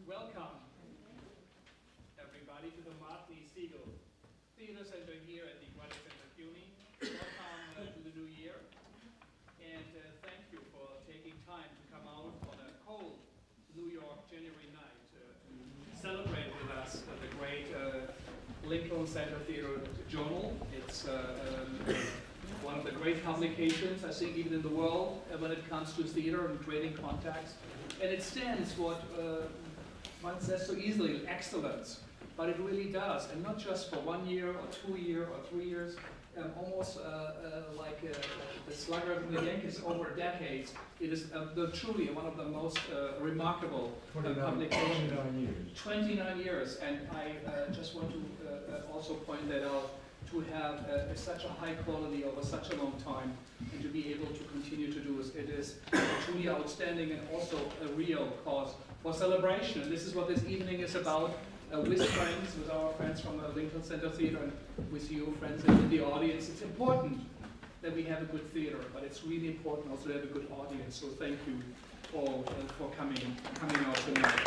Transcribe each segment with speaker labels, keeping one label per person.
Speaker 1: Welcome, everybody, to the Martley Siegel Theater Center here at the Guare Center CUNY. Welcome to the new year, and thank you for taking time to come out on a cold New York January night to celebrate with us the great Lincoln Center Theater Journal. It's one of the great publications, I think, even in the world when it comes to theater and creating contacts. And it stands for what one says so easily, excellence. But it really does, and not just for 1 year or 2 years or 3 years, almost like the sluggard in the Yankees over decades. It is truly one of the most remarkable publications.
Speaker 2: 29 years.
Speaker 1: 29 years, and I just want to also point that out, to have such a high quality over such a long time, and to be able to continue to do it is truly outstanding, and also a real cause for celebration. And this is what this evening is about, with friends, with our friends from the Lincoln Center Theater, and with you friends in the audience. It's important that we have a good theater, but it's really important also to have a good audience. So thank you all for coming out tonight.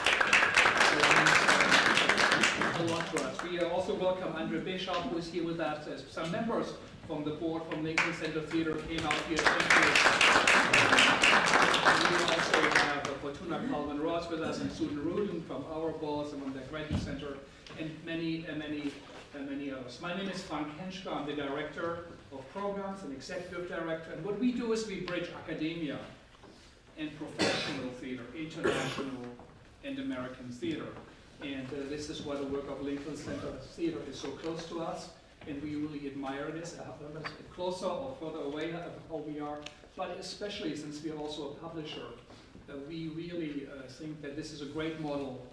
Speaker 1: A lot to us. We also welcome Andre Bishop, who is here with us. Some members from the board from Lincoln Center Theater came out here. Thank you. We also have Fortuna Calvin-Ross with us, and Susan Rudin from our boards and from the Graduate Center, and many others. My name is Frank Henschke. I'm the Director of Programs and Executive Director. And what we do is we bridge academia and professional theater, international and American theater. And this is why the work of Lincoln Center Theater is so close to us, and we really admire this, closer or further away how we are, but especially since we are also a publisher, we really think that this is a great model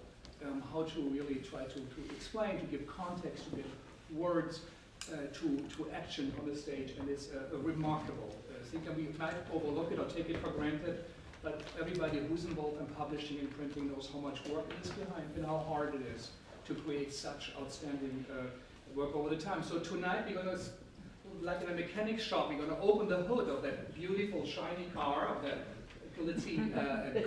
Speaker 1: how to really try to explain, to give context, to give words to action on the stage, and it's a remarkable thing, and we might overlook it or take it for granted. But everybody who's involved in publishing and printing knows how much work is behind and how hard it is to create such outstanding work over the time. So tonight we're going to, like in a mechanic shop, we're going to open the hood of that beautiful shiny car, of that glitzy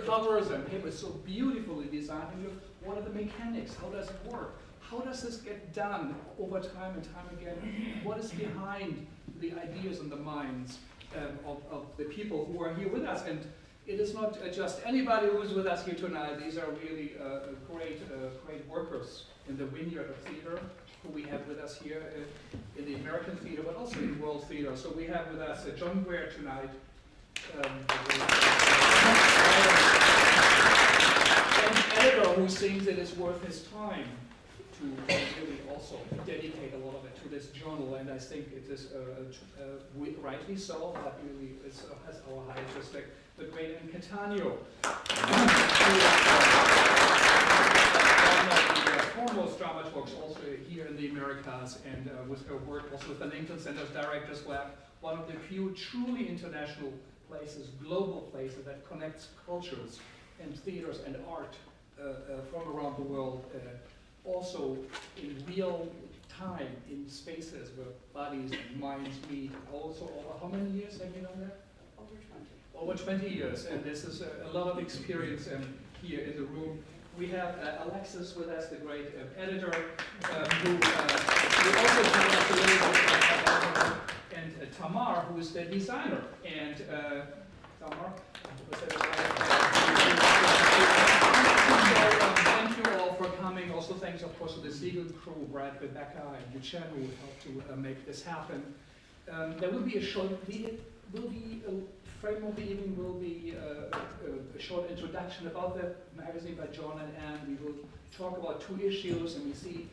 Speaker 1: covers and paper, so beautifully designed. And look, what are the mechanics? How does it work? How does this get done over time and time again? What is behind the ideas and the minds of the people who are here with us? And it is not just anybody who's with us here tonight. These are really great workers in the vineyard of theater who we have with us here in the American theater, but also in world theater. So we have with us John Guare tonight, an editor who thinks it is worth his time to really also dedicate a lot of it to this journal, and I think it is rightly so, but really has our highest respect. The great Catania, foremost dramaturgs also here in the Americas, and with her work also with the Lincoln Center's Directors Lab, one of the few truly international places, global places that connects cultures and theaters and art from around the world, also in real time, in spaces where bodies and minds meet. Also, over how many years have you done that? Over 20 years, and this is a lot of experience here in the room. We have Alexis with us, the great editor, who also told us a little bit about, and Tamar, who is the designer. And Tamar, thank you all for coming. Also thanks, of course, to the Siegel crew, Brad, Rebecca, and Yuchen, who helped to make this happen. There will be a short frame of the evening will be a short introduction about the magazine by John and Anne. We will talk about 2 issues, and we see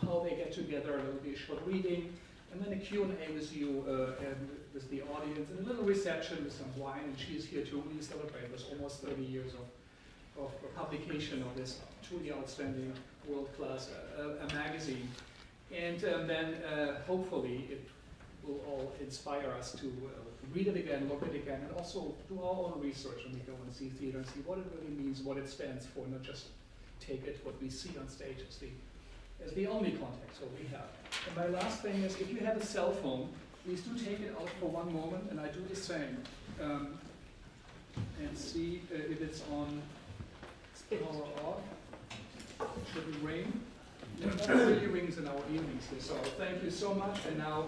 Speaker 1: how they get together. There will be a short reading, and then a Q&A with you and with the audience, and a little reception with some wine. And she is here to really celebrate this almost 30 years of publication of this truly outstanding, world-class magazine. And then hopefully it will all inspire us to read it again, look at it again, and also do our own research when we go and see theater and see what it really means, what it stands for, not just take it, what we see on stage as the only context what we have. And my last thing is, if you have a cell phone, please do take it out for one moment, and I do the same, and see if it's on or off. shouldn't rain. It really rings in our evenings here. So thank you so much, and now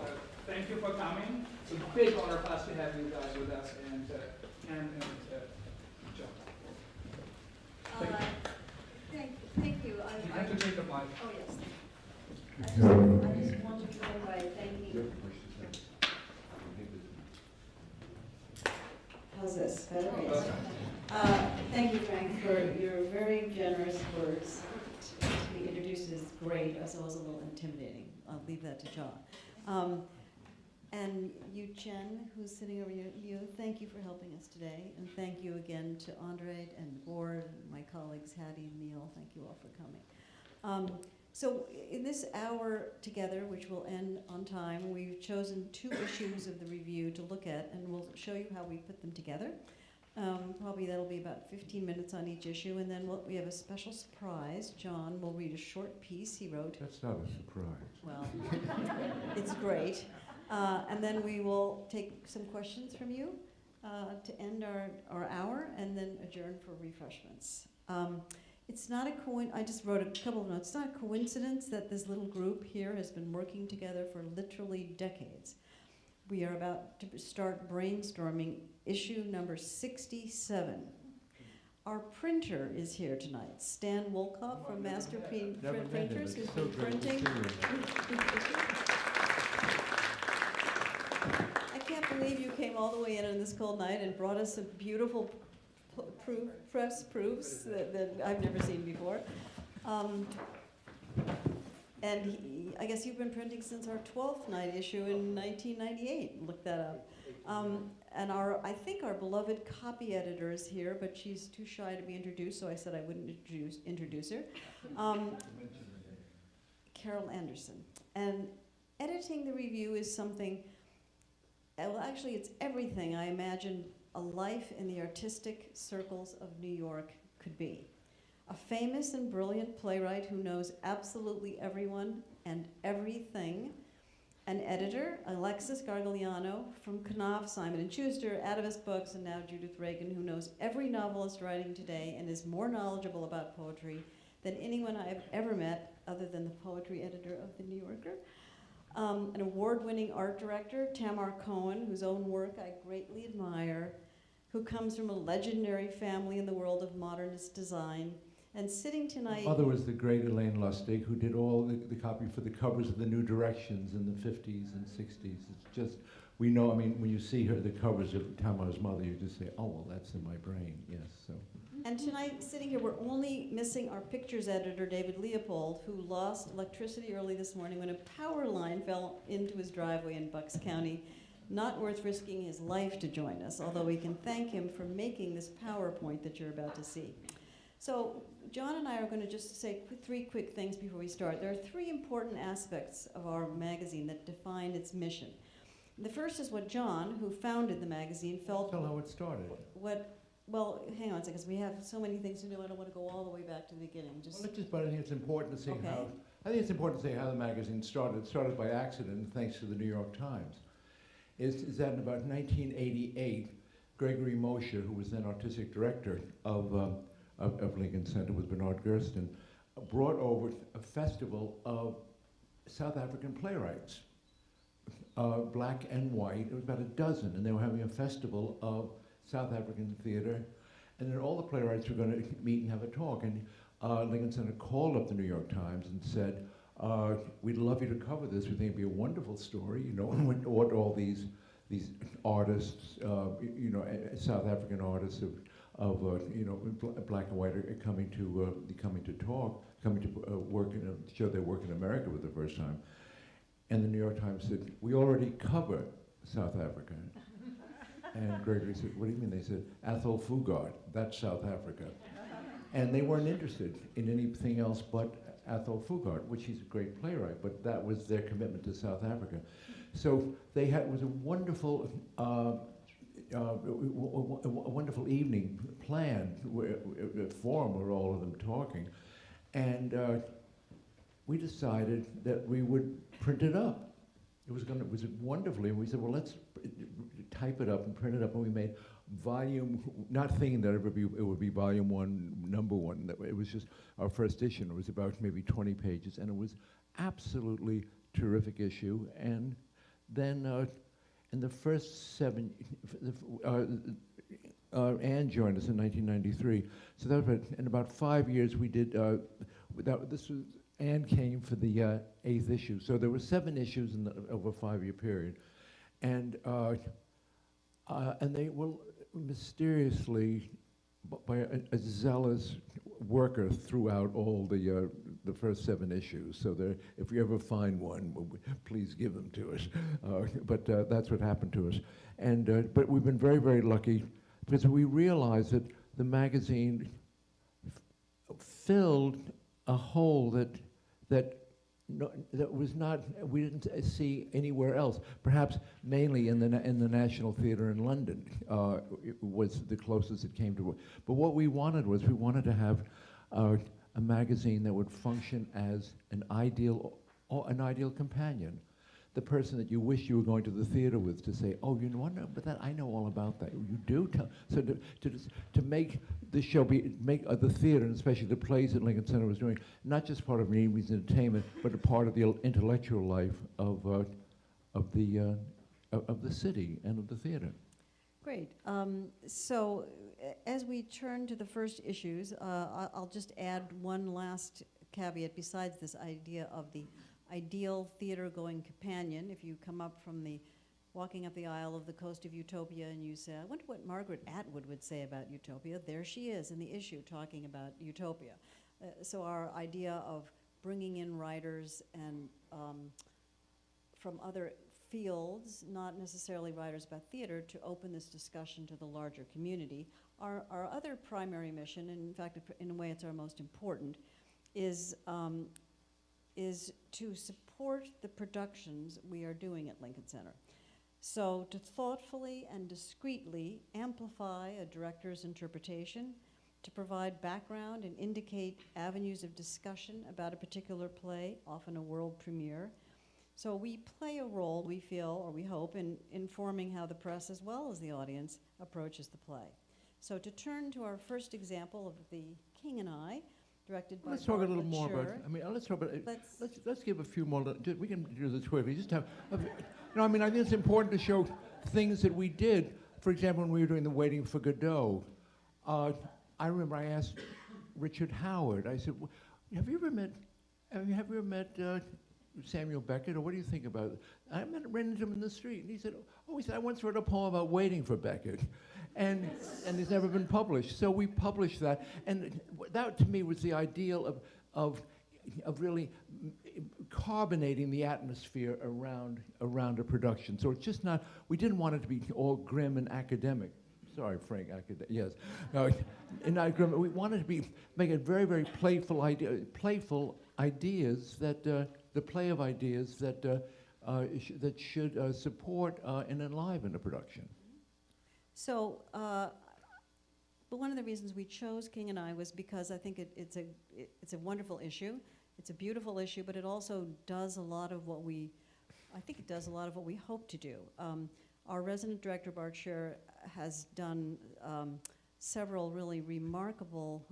Speaker 1: thank you for coming. It's a big honor for us to have you guys with us, and John.
Speaker 2: Thank you.
Speaker 1: You have to take the mic.
Speaker 2: Oh, yes. I just want to begin by thanking. How's this? Better? Yes. Thank you, Frank, for your very generous words. To be introduced is great, as well as a little intimidating. I'll leave that to John. And you, Chen, who's sitting over you, thank you for helping us today. And thank you again to Andre and Gord, and my colleagues Hattie and Neil. Thank you all for coming. So in this hour together, which will end on time, we've chosen 2 issues of the review to look at, and we'll show you how we put them together. Probably that'll be about 15 minutes on each issue, and then we have a special surprise. John will read a short piece he wrote.
Speaker 3: That's not a surprise.
Speaker 2: Well, it's great. And then we will take some questions from you to end our hour, and then adjourn for refreshments. It's not a I just wrote a couple of notes. It's not a coincidence that this little group here has been working together for literally decades. We are about to start brainstorming issue number 67. Our printer is here tonight, Stan Wolkoff from Masterpiece Printers, who's been printing. I can't believe you came all the way in on this cold night and brought us some beautiful press proofs that I've never seen before. And I guess you've been printing since our 12th night issue in 1998. Look that up. And I think our beloved copy editor is here, but she's too shy to be introduced, so I said I wouldn't introduce her. Carol Anderson. And editing the review is something, well, actually it's everything I imagine a life in the artistic circles of New York could be. A famous and brilliant playwright who knows absolutely everyone and everything. An editor, Alexis Gargaliano from Knopf, Simon & Schuster, Atavist Books, and now Judith Reagan, who knows every novelist writing today and is more knowledgeable about poetry than anyone I've ever met other than the poetry editor of The New Yorker. An award-winning art director, Tamar Cohen, whose own work I greatly admire, who comes from a legendary family in the world of modernist design. And sitting tonight...
Speaker 3: Mother was the great Elaine Lustig, who did all the copy for the covers of the New Directions in the 50s and 60s. It's just, we know, I mean, when you see the covers of Tamar's mother, you just say, oh, well, that's in my brain, yes, so.
Speaker 2: And tonight, sitting here, we're only missing our pictures editor, David Leopold, who lost electricity early this morning when a power line fell into his driveway in Bucks County. Not worth risking his life to join us, although we can thank him for making this PowerPoint that you're about to see. So John and I are going to just say 3 quick things before we start. There are 3 important aspects of our magazine that define its mission. The first is what John, who founded the magazine, felt...
Speaker 3: Tell how it started.
Speaker 2: Well, hang on a second, because we have so many things to do. I don't want to go all the way back to the beginning.
Speaker 3: But I think it's important to say how... I think it's important to say how the magazine started. It started by accident, thanks to the New York Times. Is that in about 1988, Gregory Moshe, who was then artistic director of Lincoln Center with Bernard Gersten, brought over a festival of South African playwrights, black and white. It was about a dozen, and they were having a festival of South African theater, and then all the playwrights were going to meet and have a talk. And Lincoln Center called up the New York Times and said, we'd love you to cover this. We think it'd be a wonderful story, you know, and all these artists, you know, South African artists of you know, black and white are coming to talk, coming to work show their work in America for the first time. And the New York Times said, we already cover South Africa. And Gregory said, what do you mean? They said, Athol Fugard, that's South Africa. And they weren't interested in anything else but Athol Fugard, which he's a great playwright, but that was their commitment to South Africa. So they had, it was a wonderful, a wonderful evening planned, a forum where all of them talking. And we decided that we would print it up. It was wonderfully, and we said, well, let's type it up and print it up, and we made volume, not thinking that it would be volume 1, number 1. It was just our first issue, and it was about maybe 20 pages, and it was absolutely terrific issue. And then in the first 7, Anne joined us in 1993. So that was in about 5 years we did, Anne came for the 8th issue. So there were 7 issues over a 5-year period. And they were mysteriously, by a zealous worker throughout all the first 7 issues. So if you ever find one, please give them to us. But that's what happened to us. And but we've been very, very lucky because we realized that the magazine filled a hole that was not, we didn't see anywhere else. Perhaps mainly in the National Theatre in London was the closest it came to it. But what we wanted to have a magazine that would function as an ideal companion. The person that you wish you were going to the theater with to say, oh, you know what, but that, I know all about that. You do? So to make the show, make the theater, and especially the plays that Lincoln Center was doing, not just part of Reading's entertainment, but a part of the intellectual life of the city and of the theater.
Speaker 2: Great. So as we turn to the first issues, I'll just add one last caveat besides this idea of the ideal theater-going companion. If you come up from walking up the aisle of the Coast of Utopia and you say, I wonder what Margaret Atwood would say about Utopia, there she is in the issue talking about Utopia. So our idea of bringing in writers and from other fields, not necessarily writers about theater, to open this discussion to the larger community. Our other primary mission, and in fact, in a way it's our most important, is to support the productions we are doing at Lincoln Center. So to thoughtfully and discreetly amplify a director's interpretation, to provide background and indicate avenues of discussion about a particular play, often a world premiere. So we play a role, we feel, or we hope, in informing how the press as well as the audience approaches the play. So to turn to our first example of The King and I, directed by
Speaker 3: Let's talk a little more
Speaker 2: Sure.
Speaker 3: about. I mean, let's talk about. Let's give a few more. We can do the tour. We just have. I mean, I think it's important to show things that we did. For example, when we were doing the Waiting for Godot, I remember I asked Richard Howard. I said, "Have you ever met Samuel Beckett, or what do you think about it?" I ran into him in the street, and he said, I once wrote a poem about waiting for Beckett. And it's never been published. So we published that. And that, to me, was the ideal of really carbonating the atmosphere around a production. So it's just not, we didn't want it to be all grim and academic. Sorry, Frank, yes. Not grim. We wanted to make it very, very playful ideas that, the play of ideas that should support and enliven a production.
Speaker 2: So, but one of the reasons we chose King and I was because I think it's a wonderful issue. It's a beautiful issue, but it also does a lot of what we hope to do. Our resident director, Bart Scher, has done several really remarkable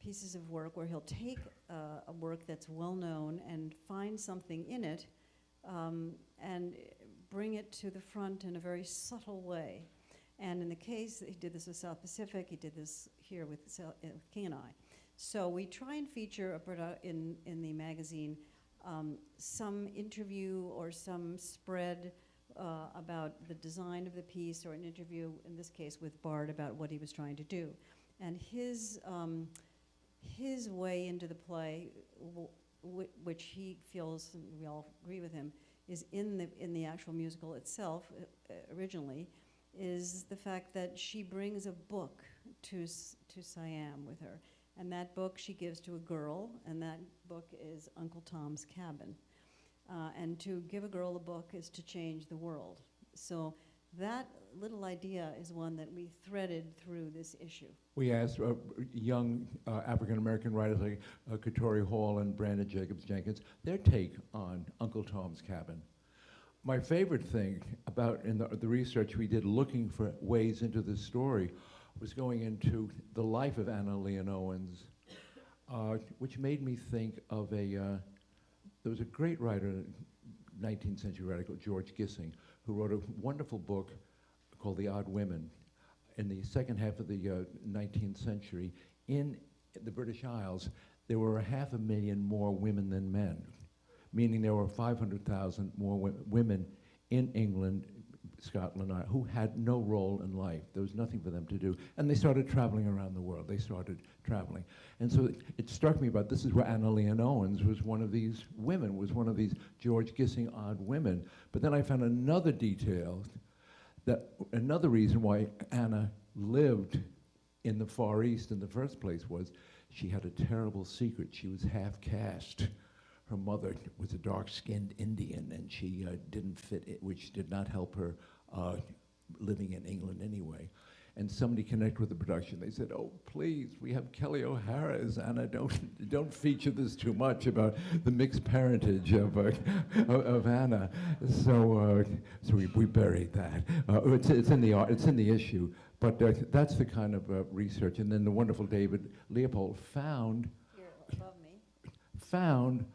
Speaker 2: pieces of work where he'll take a work that's well known and find something in it and bring it to the front in a very subtle way. And in the case, he did this with South Pacific, he did this here with King and I. So we try and feature in the magazine some interview or some spread about the design of the piece, or an interview, in this case with Bart, about what he was trying to do. And his way into the play, which he feels, and we all agree with him, is in the actual musical itself, originally, is the fact that she brings a book to Siam with her. And that book she gives to a girl, and that book is Uncle Tom's Cabin. And to give a girl a book is to change the world. So that little idea is one that we threaded through this issue.
Speaker 3: We asked young African-American writers like Katori Hall and Brandon Jacobs Jenkins their take on Uncle Tom's Cabin. my favorite thing about in the research we did looking for ways into this story was going into the life of Anna Leon Owens, which made me think of there was a great writer, 19th century radical, George Gissing, who wrote a wonderful book called The Odd Women. In the second half of the 19th century, in the British Isles, there were 500,000 more women than men, meaning there were 500,000 more women in England, Scotland, who had no role in life. There was nothing for them to do. And they started traveling around the world. They started traveling. And so it struck me about this is where Anna Leon Owens was one of these women, was one of these George Gissing odd women. But then I found another detail, that another reason why Anna lived in the Far East in the first place was she had a terrible secret. She was half caste. Her mother was a dark-skinned Indian, and she didn't fit it, which did not help her living in England anyway. And somebody connected with the production. They said, "Oh, please, we have Kelly O'Hara as Anna. Don't feature this too much about the mixed parentage of Anna." So we buried that. It's in the issue. But that's the kind of research. And then the wonderful David Leopold found
Speaker 2: Here above me.
Speaker 3: found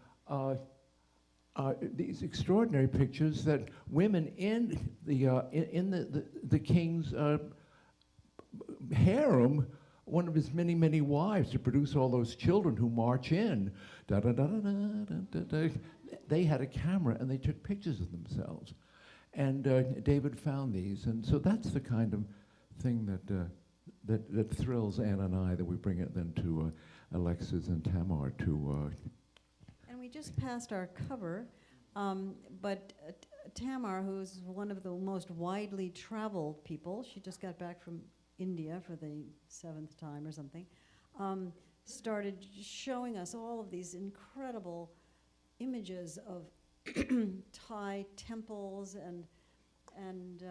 Speaker 3: these extraordinary pictures that women in the king's harem, one of his many wives, to produce all those children who march in, da da da da da da da. They had a camera and they took pictures of themselves, and David found these, and so that's the kind of thing that thrills Anne and I, that we bring it then to Alexis and Tamar to.
Speaker 2: And we just passed our cover, but Tamar, who's one of the most widely traveled people, she just got back from India for the 7th time or something, started showing us all of these incredible images of Thai temples, and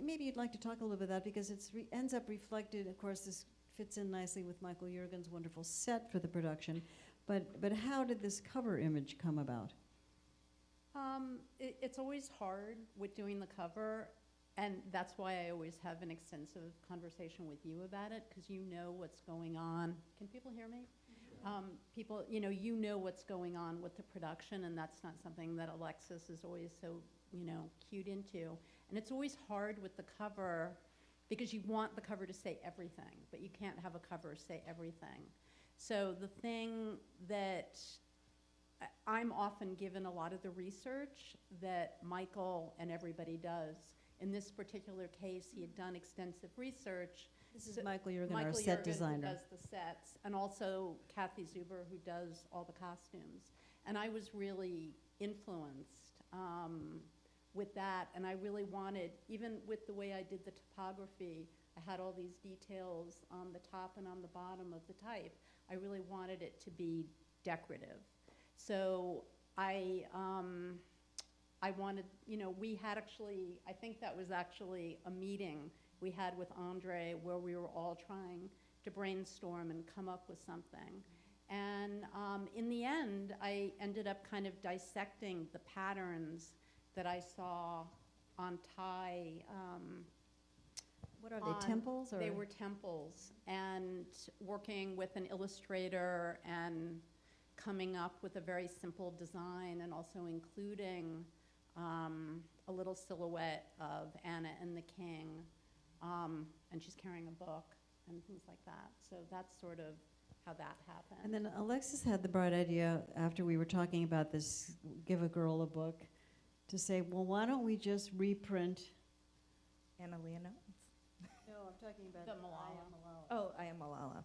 Speaker 2: maybe you'd like to talk a little bit about that, because it ends up reflected, of course, this fits in nicely with Michael Jurgen's wonderful set for the production, but how did this cover image come about?
Speaker 4: It's always hard with doing the cover, and that's why I always have an extensive conversation with you about it, because you know what's going on. Can people hear me? People, you know what's going on with the production, and that's not something that Alexis is always so, cued into. And it's always hard with the cover, because you want the cover to say everything, but you can't have a cover say everything. So the thing that I'm often given a lot of the research that Michael and everybody does. In this particular case, he had done extensive research.
Speaker 2: This is Michael Jurgen, our set designer.
Speaker 4: Who does the sets, and also Kathy Zuber, who does all the costumes. And I was really influenced with that, and I really wanted, even with the way I did the typography, I had all these details on the top and on the bottom of the type. I really wanted it to be decorative. So I wanted, we had actually, I think that was actually a meeting we had with Andre where we were all trying to brainstorm and come up with something. And in the end, I ended up kind of dissecting the patterns that I saw on Thai.
Speaker 2: What are they, temples? Or?
Speaker 4: They were temples, and working with an illustrator and coming up with a very simple design, and also including a little silhouette of Anna and the king, and she's carrying a book and things like that. So that's sort of how that happened.
Speaker 2: And then Alexis had the bright idea, after we were talking about this, give a girl a book, to say, well, why don't we just reprint
Speaker 5: Anna Leonowens?
Speaker 2: No, I'm talking about
Speaker 4: The Malala.
Speaker 5: Oh, I am Malala.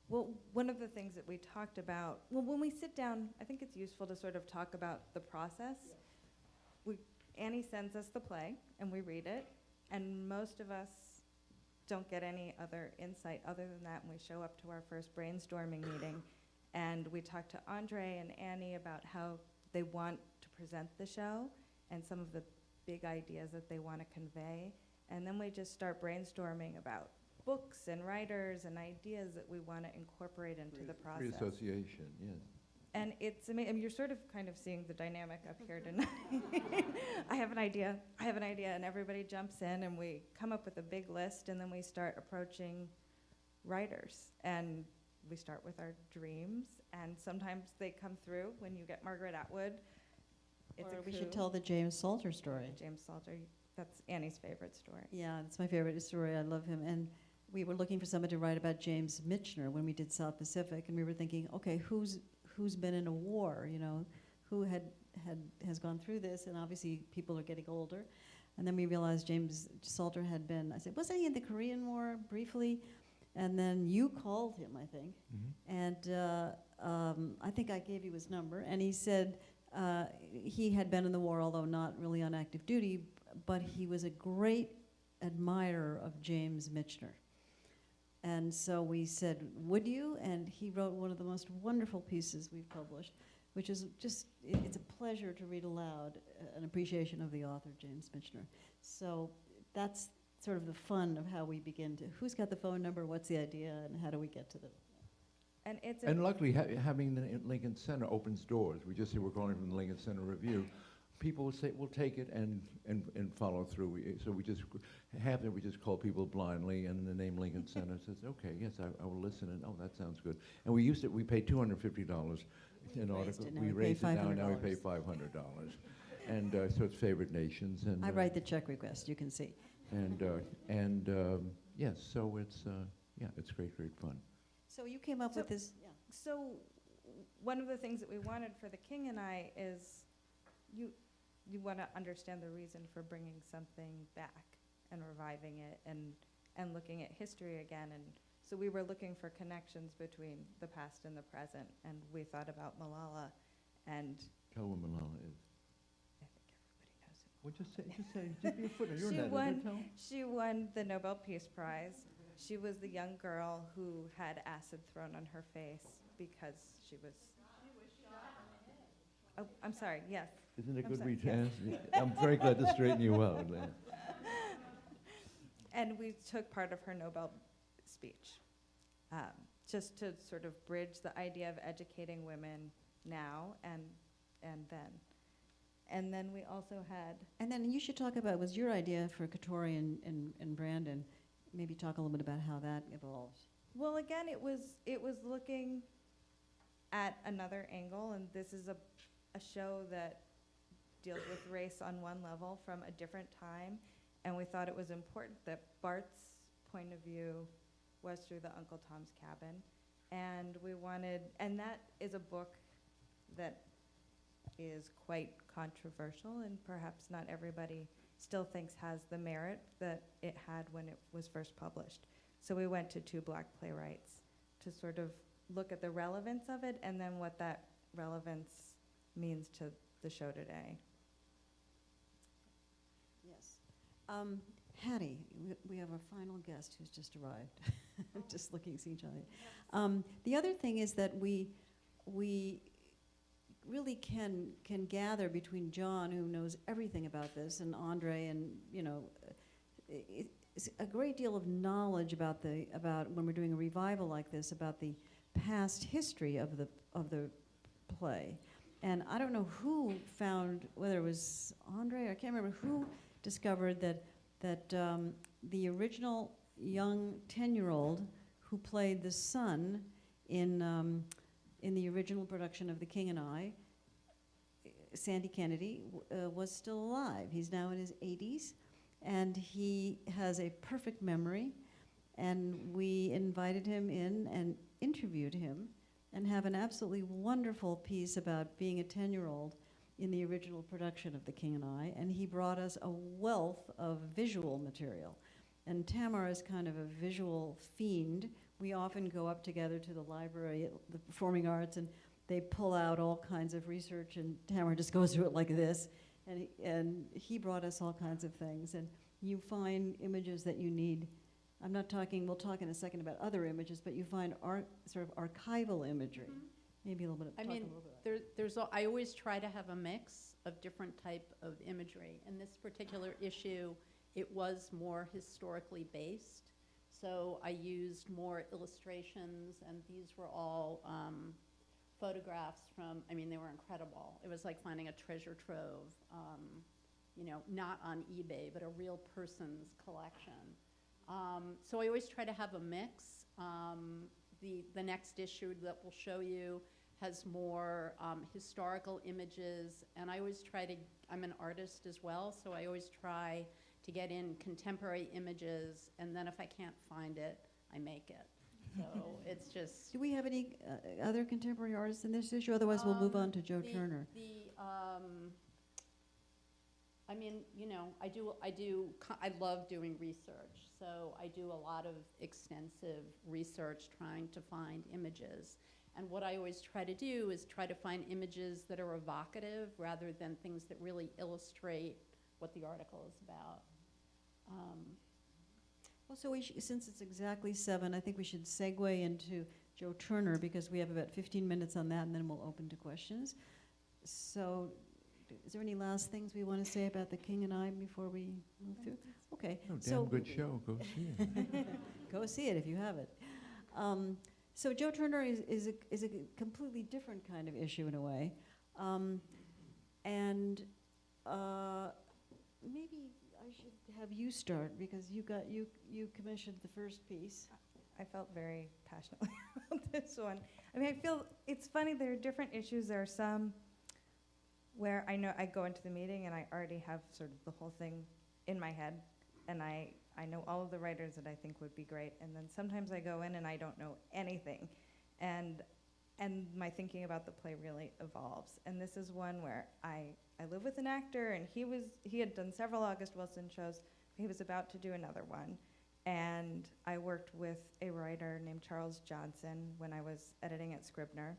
Speaker 5: Well, one of the things that we talked about, well, when we sit down, I think it's useful to sort of talk about the process. Yeah. Annie sends us the play, and we read it, and most of us don't get any other insight other than that when we show up to our first brainstorming meeting, and we talk to Andre and Annie about how they want to present the show and some of the big ideas that they want to convey, and then we just start brainstorming about books and writers and ideas that we want to incorporate into the process.
Speaker 3: Free association, yes.
Speaker 5: And it's amazing. I mean, you're sort of kind of seeing the dynamic up here tonight. I have an idea, and everybody jumps in, and we come up with a big list, and then we start approaching writers. And we start with our dreams, and sometimes they come through. When you get Margaret Atwood, it's
Speaker 2: Or
Speaker 5: a
Speaker 2: we
Speaker 5: coup.
Speaker 2: should tell the James Salter story.
Speaker 5: James Salter, that's Annie's favorite story.
Speaker 2: Yeah, it's my favorite story. I love him. And we were looking for somebody to write about James Michener when we did South Pacific, and we were thinking, okay, who's been in a war? You know, who has gone through this? And obviously, people are getting older. And then we realized James Salter had been. I said, wasn't he in the Korean War briefly? And then you called him, I think, and I think I gave you his number. And he said he had been in the war, although not really on active duty, but he was a great admirer of James Michener. And so we said, would you? And he wrote one of the most wonderful pieces we've published, which is just, it's a pleasure to read aloud an appreciation of the author, James Michener. So that's sort of the fun of how we begin to, who's got the phone number, what's the idea, and how do we get to the...
Speaker 3: And luckily, having the Lincoln Center opens doors. We just say we're calling from the Lincoln Center Review. People will say, we'll take it and follow through. So we just call people blindly, and the name Lincoln Center says, okay, yes, I will listen, and oh, that sounds good. And we paid $250 an article. We raised it now we pay $500. And so it's Favorite Nations. And
Speaker 2: I write the check request, you can see.
Speaker 3: Yes, so it's great fun.
Speaker 2: So you came up with this, yeah.
Speaker 5: So one of the things that we wanted for The King and I is you want to understand the reason for bringing something back and reviving it and looking at history again. And so we were looking for connections between the past and the present, and we thought about Malala. And
Speaker 3: tell what Malala is.
Speaker 5: I think everybody knows it.
Speaker 3: Well, just be a footnote. You're
Speaker 5: She won the Nobel Peace Prize. She was the young girl who had acid thrown on her face because she was shot in the head. Oh, I'm sorry, yes.
Speaker 3: Isn't it
Speaker 5: I'm
Speaker 3: good
Speaker 5: sorry,
Speaker 3: chance?
Speaker 5: yes.
Speaker 3: I'm very glad to straighten you out.
Speaker 5: And we took part of her Nobel speech, just to sort of bridge the idea of educating women now and then. And then we also had...
Speaker 2: And then you should talk about, it was your idea for Katori and Brandon. Maybe talk a little bit about how that evolved.
Speaker 5: Well, again, it was looking at another angle, and this is a show that deals with race on one level from a different time, and we thought it was important that Bart's point of view was through the Uncle Tom's Cabin, and that is a book that is quite controversial, and perhaps not everybody still thinks has the merit that it had when it was first published. So we went to two Black playwrights to sort of look at the relevance of it and then what that relevance means to the show today.
Speaker 2: Yes. Hattie, we have our final guest who's just arrived. Just looking, seeing each other. The other thing is that we really can gather between John, who knows everything about this, and Andre, and it's a great deal of knowledge about when we're doing a revival like this, about the past history of the play. And I don't know who found, whether it was Andre, I can't remember who discovered that the original young 10-year-old who played the son in the original production of The King and I, Sandy Kennedy, was still alive. He's now in his 80s, and he has a perfect memory, and we invited him in and interviewed him and have an absolutely wonderful piece about being a 10-year-old in the original production of The King and I, and he brought us a wealth of visual material. And Tamar is kind of a visual fiend. We often go up together to the library at the Performing Arts, and they pull out all kinds of research, and Tamar just goes through it like this. And he brought us all kinds of things. And you find images that you need. I'm not talking, we'll talk in a second about other images, but you find sort of archival imagery.
Speaker 4: Mm-hmm.
Speaker 2: Maybe a little bit.
Speaker 4: I mean, I always try to have a mix of different type of imagery. In this particular issue, it was more historically based. So I used more illustrations, and these were all photographs from, I mean, they were incredible. It was like finding a treasure trove, you know, not on eBay, but a real person's collection. So I always try to have a mix. The next issue that we'll show you has more historical images, and I always try to, I'm an artist as well, so I always try to get in contemporary images, and then if I can't find it, I make it. So it's just...
Speaker 2: Do we have any other contemporary artists in this issue? Otherwise, we'll move on to Joe Turner.
Speaker 4: I mean, you know, I love doing research. So I do a lot of extensive research trying to find images. And what I always try to do is try to find images that are evocative rather than things that really illustrate what the article is about.
Speaker 2: Well, so since it's exactly 7, I think we should segue into Joe Turner because we have about 15 minutes on that, and then we'll open to questions. So is there any last things we want to say about The King and I before we move through? Okay.
Speaker 3: Oh, damn good show. Go see it.
Speaker 2: Go see it if you have it. So Joe Turner is a completely different kind of issue in a way. And maybe I should have you start because you commissioned the first piece.
Speaker 5: I felt very passionately about this one. I mean, I feel it's funny, there are different issues. There are some where I know I go into the meeting and I already have sort of the whole thing in my head, and I know all of the writers that I think would be great, and then sometimes I go in and I don't know anything, and my thinking about the play really evolves. And this is one where I live with an actor, and he had done several August Wilson shows. He was about to do another one, and I worked with a writer named Charles Johnson when I was editing at Scribner,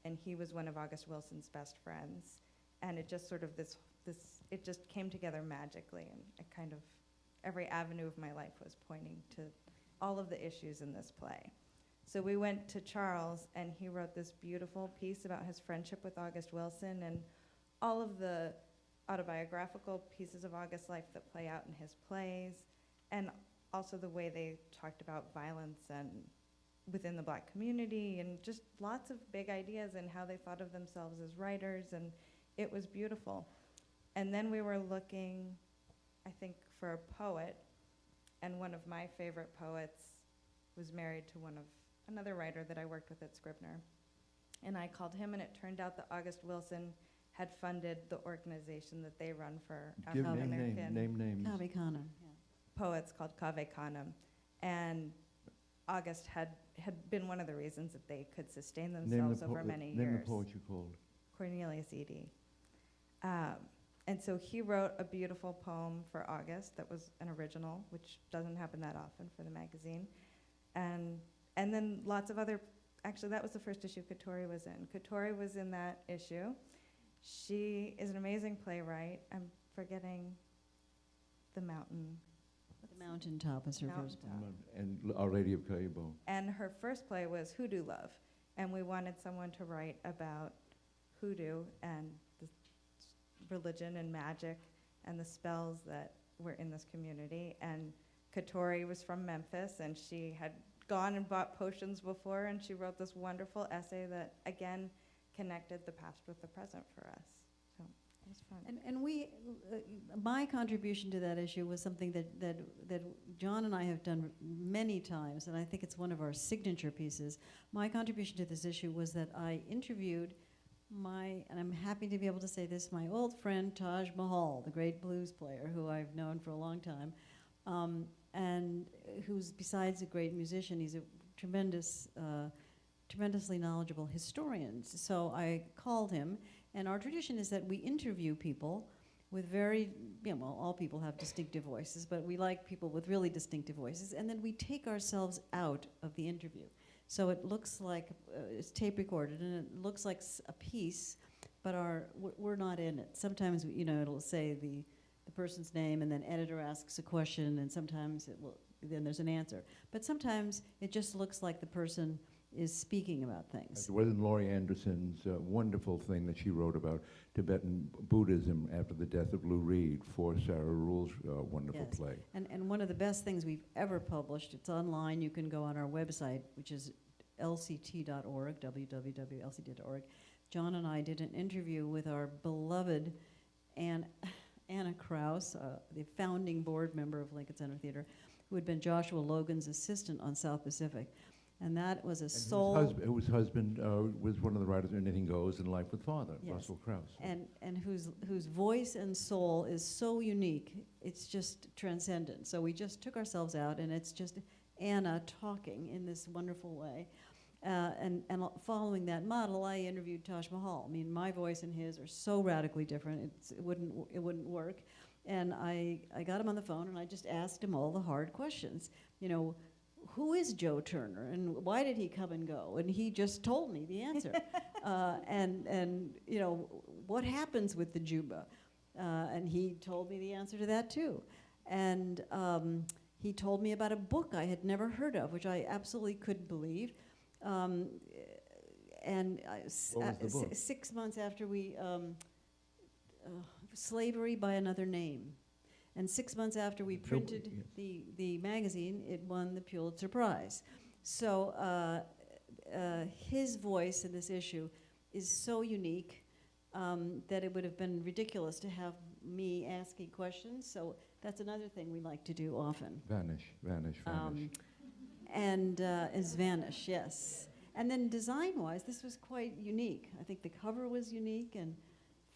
Speaker 5: and he was one of August Wilson's best friends. And it just sort of it just came together magically, and it kind of, every avenue of my life was pointing to all of the issues in this play. So we went to Charles, and he wrote this beautiful piece about his friendship with August Wilson and all of the autobiographical pieces of August's life that play out in his plays, and also the way they talked about violence and within the Black community, and just lots of big ideas and how they thought of themselves as writers, and it was beautiful. And then we were looking, I think, for a poet, and one of my favorite poets was married to another writer that I worked with at Scribner. And I called him, and it turned out that August Wilson had funded the organization that they run for African-American
Speaker 3: names.
Speaker 2: Cave Canem.
Speaker 5: poets called Cave Canem. And August had been one of the reasons that they could sustain themselves over many years.
Speaker 3: Name the poet you called.
Speaker 5: Cornelius Eady. And so he wrote a beautiful poem for August that was an original, which doesn't happen that often for the magazine. And then lots of other, actually that was the first issue Katori was in. Katori was in that issue. She is an amazing playwright. I'm forgetting The Mountain.
Speaker 2: The Mountaintop is her first play.
Speaker 3: And Our Lady of Caibo.
Speaker 5: And her first play was Hoodoo Love. And we wanted someone to write about hoodoo and the religion and magic and the spells that were in this community. And Katori was from Memphis, and she had gone and bought potions before, and she wrote this wonderful essay that, again, connected the past with the present for us. So it was fun.
Speaker 2: And we, my contribution to that issue was something that John and I have done many times, and I think it's one of our signature pieces. My contribution to this issue was that I interviewed and I'm happy to be able to say this, my old friend Taj Mahal, the great blues player who I've known for a long time, and who's, besides a great musician, he's a tremendously knowledgeable historian. So I called him, and our tradition is that we interview people with all people have distinctive voices, but we like people with really distinctive voices, and then we take ourselves out of the interview. So it looks like it's tape recorded, and it looks like a piece, but we're not in it. Sometimes, it'll say the person's name, and then editor asks a question, and sometimes then there's an answer. But sometimes it just looks like the person is speaking about things.
Speaker 3: It was in Laurie Anderson's wonderful thing that she wrote about Tibetan Buddhism after the death of Lou Reed for Sarah Rule's wonderful play.
Speaker 2: And one of the best things we've ever published, it's online, you can go on our website, which is lct.org, www.lct.org, John and I did an interview with our beloved Anna Kraus, the founding board member of Lincoln Center Theater, who had been Joshua Logan's assistant on South Pacific. And that was a soul...
Speaker 3: Whose husband was one of the writers of Anything Goes and Life with Father,
Speaker 2: Yes.
Speaker 3: Russell Crouse.
Speaker 2: And whose voice and soul is so unique, it's just transcendent. So we just took ourselves out, and it's just Anna talking in this wonderful way. And following that model, I interviewed Taj Mahal. I mean, my voice and his are so radically different, it wouldn't work. And I got him on the phone, and I just asked him all the hard questions. You know, who is Joe Turner, and why did he come and go? And he just told me the answer. And you know, what happens with the Juba? And he told me the answer to that too. And he told me about a book I had never heard of, which I absolutely couldn't believe. And
Speaker 3: What was the book?
Speaker 2: 6 months after we, Slavery by Another Name. And 6 months after we printed the magazine, it won the Pulitzer Prize. So his voice in this issue is so unique that it would have been ridiculous to have me asking questions. So that's another thing we like to do often.
Speaker 3: Vanish.
Speaker 2: Is vanish, yes. And then design-wise, this was quite unique. I think the cover was unique, and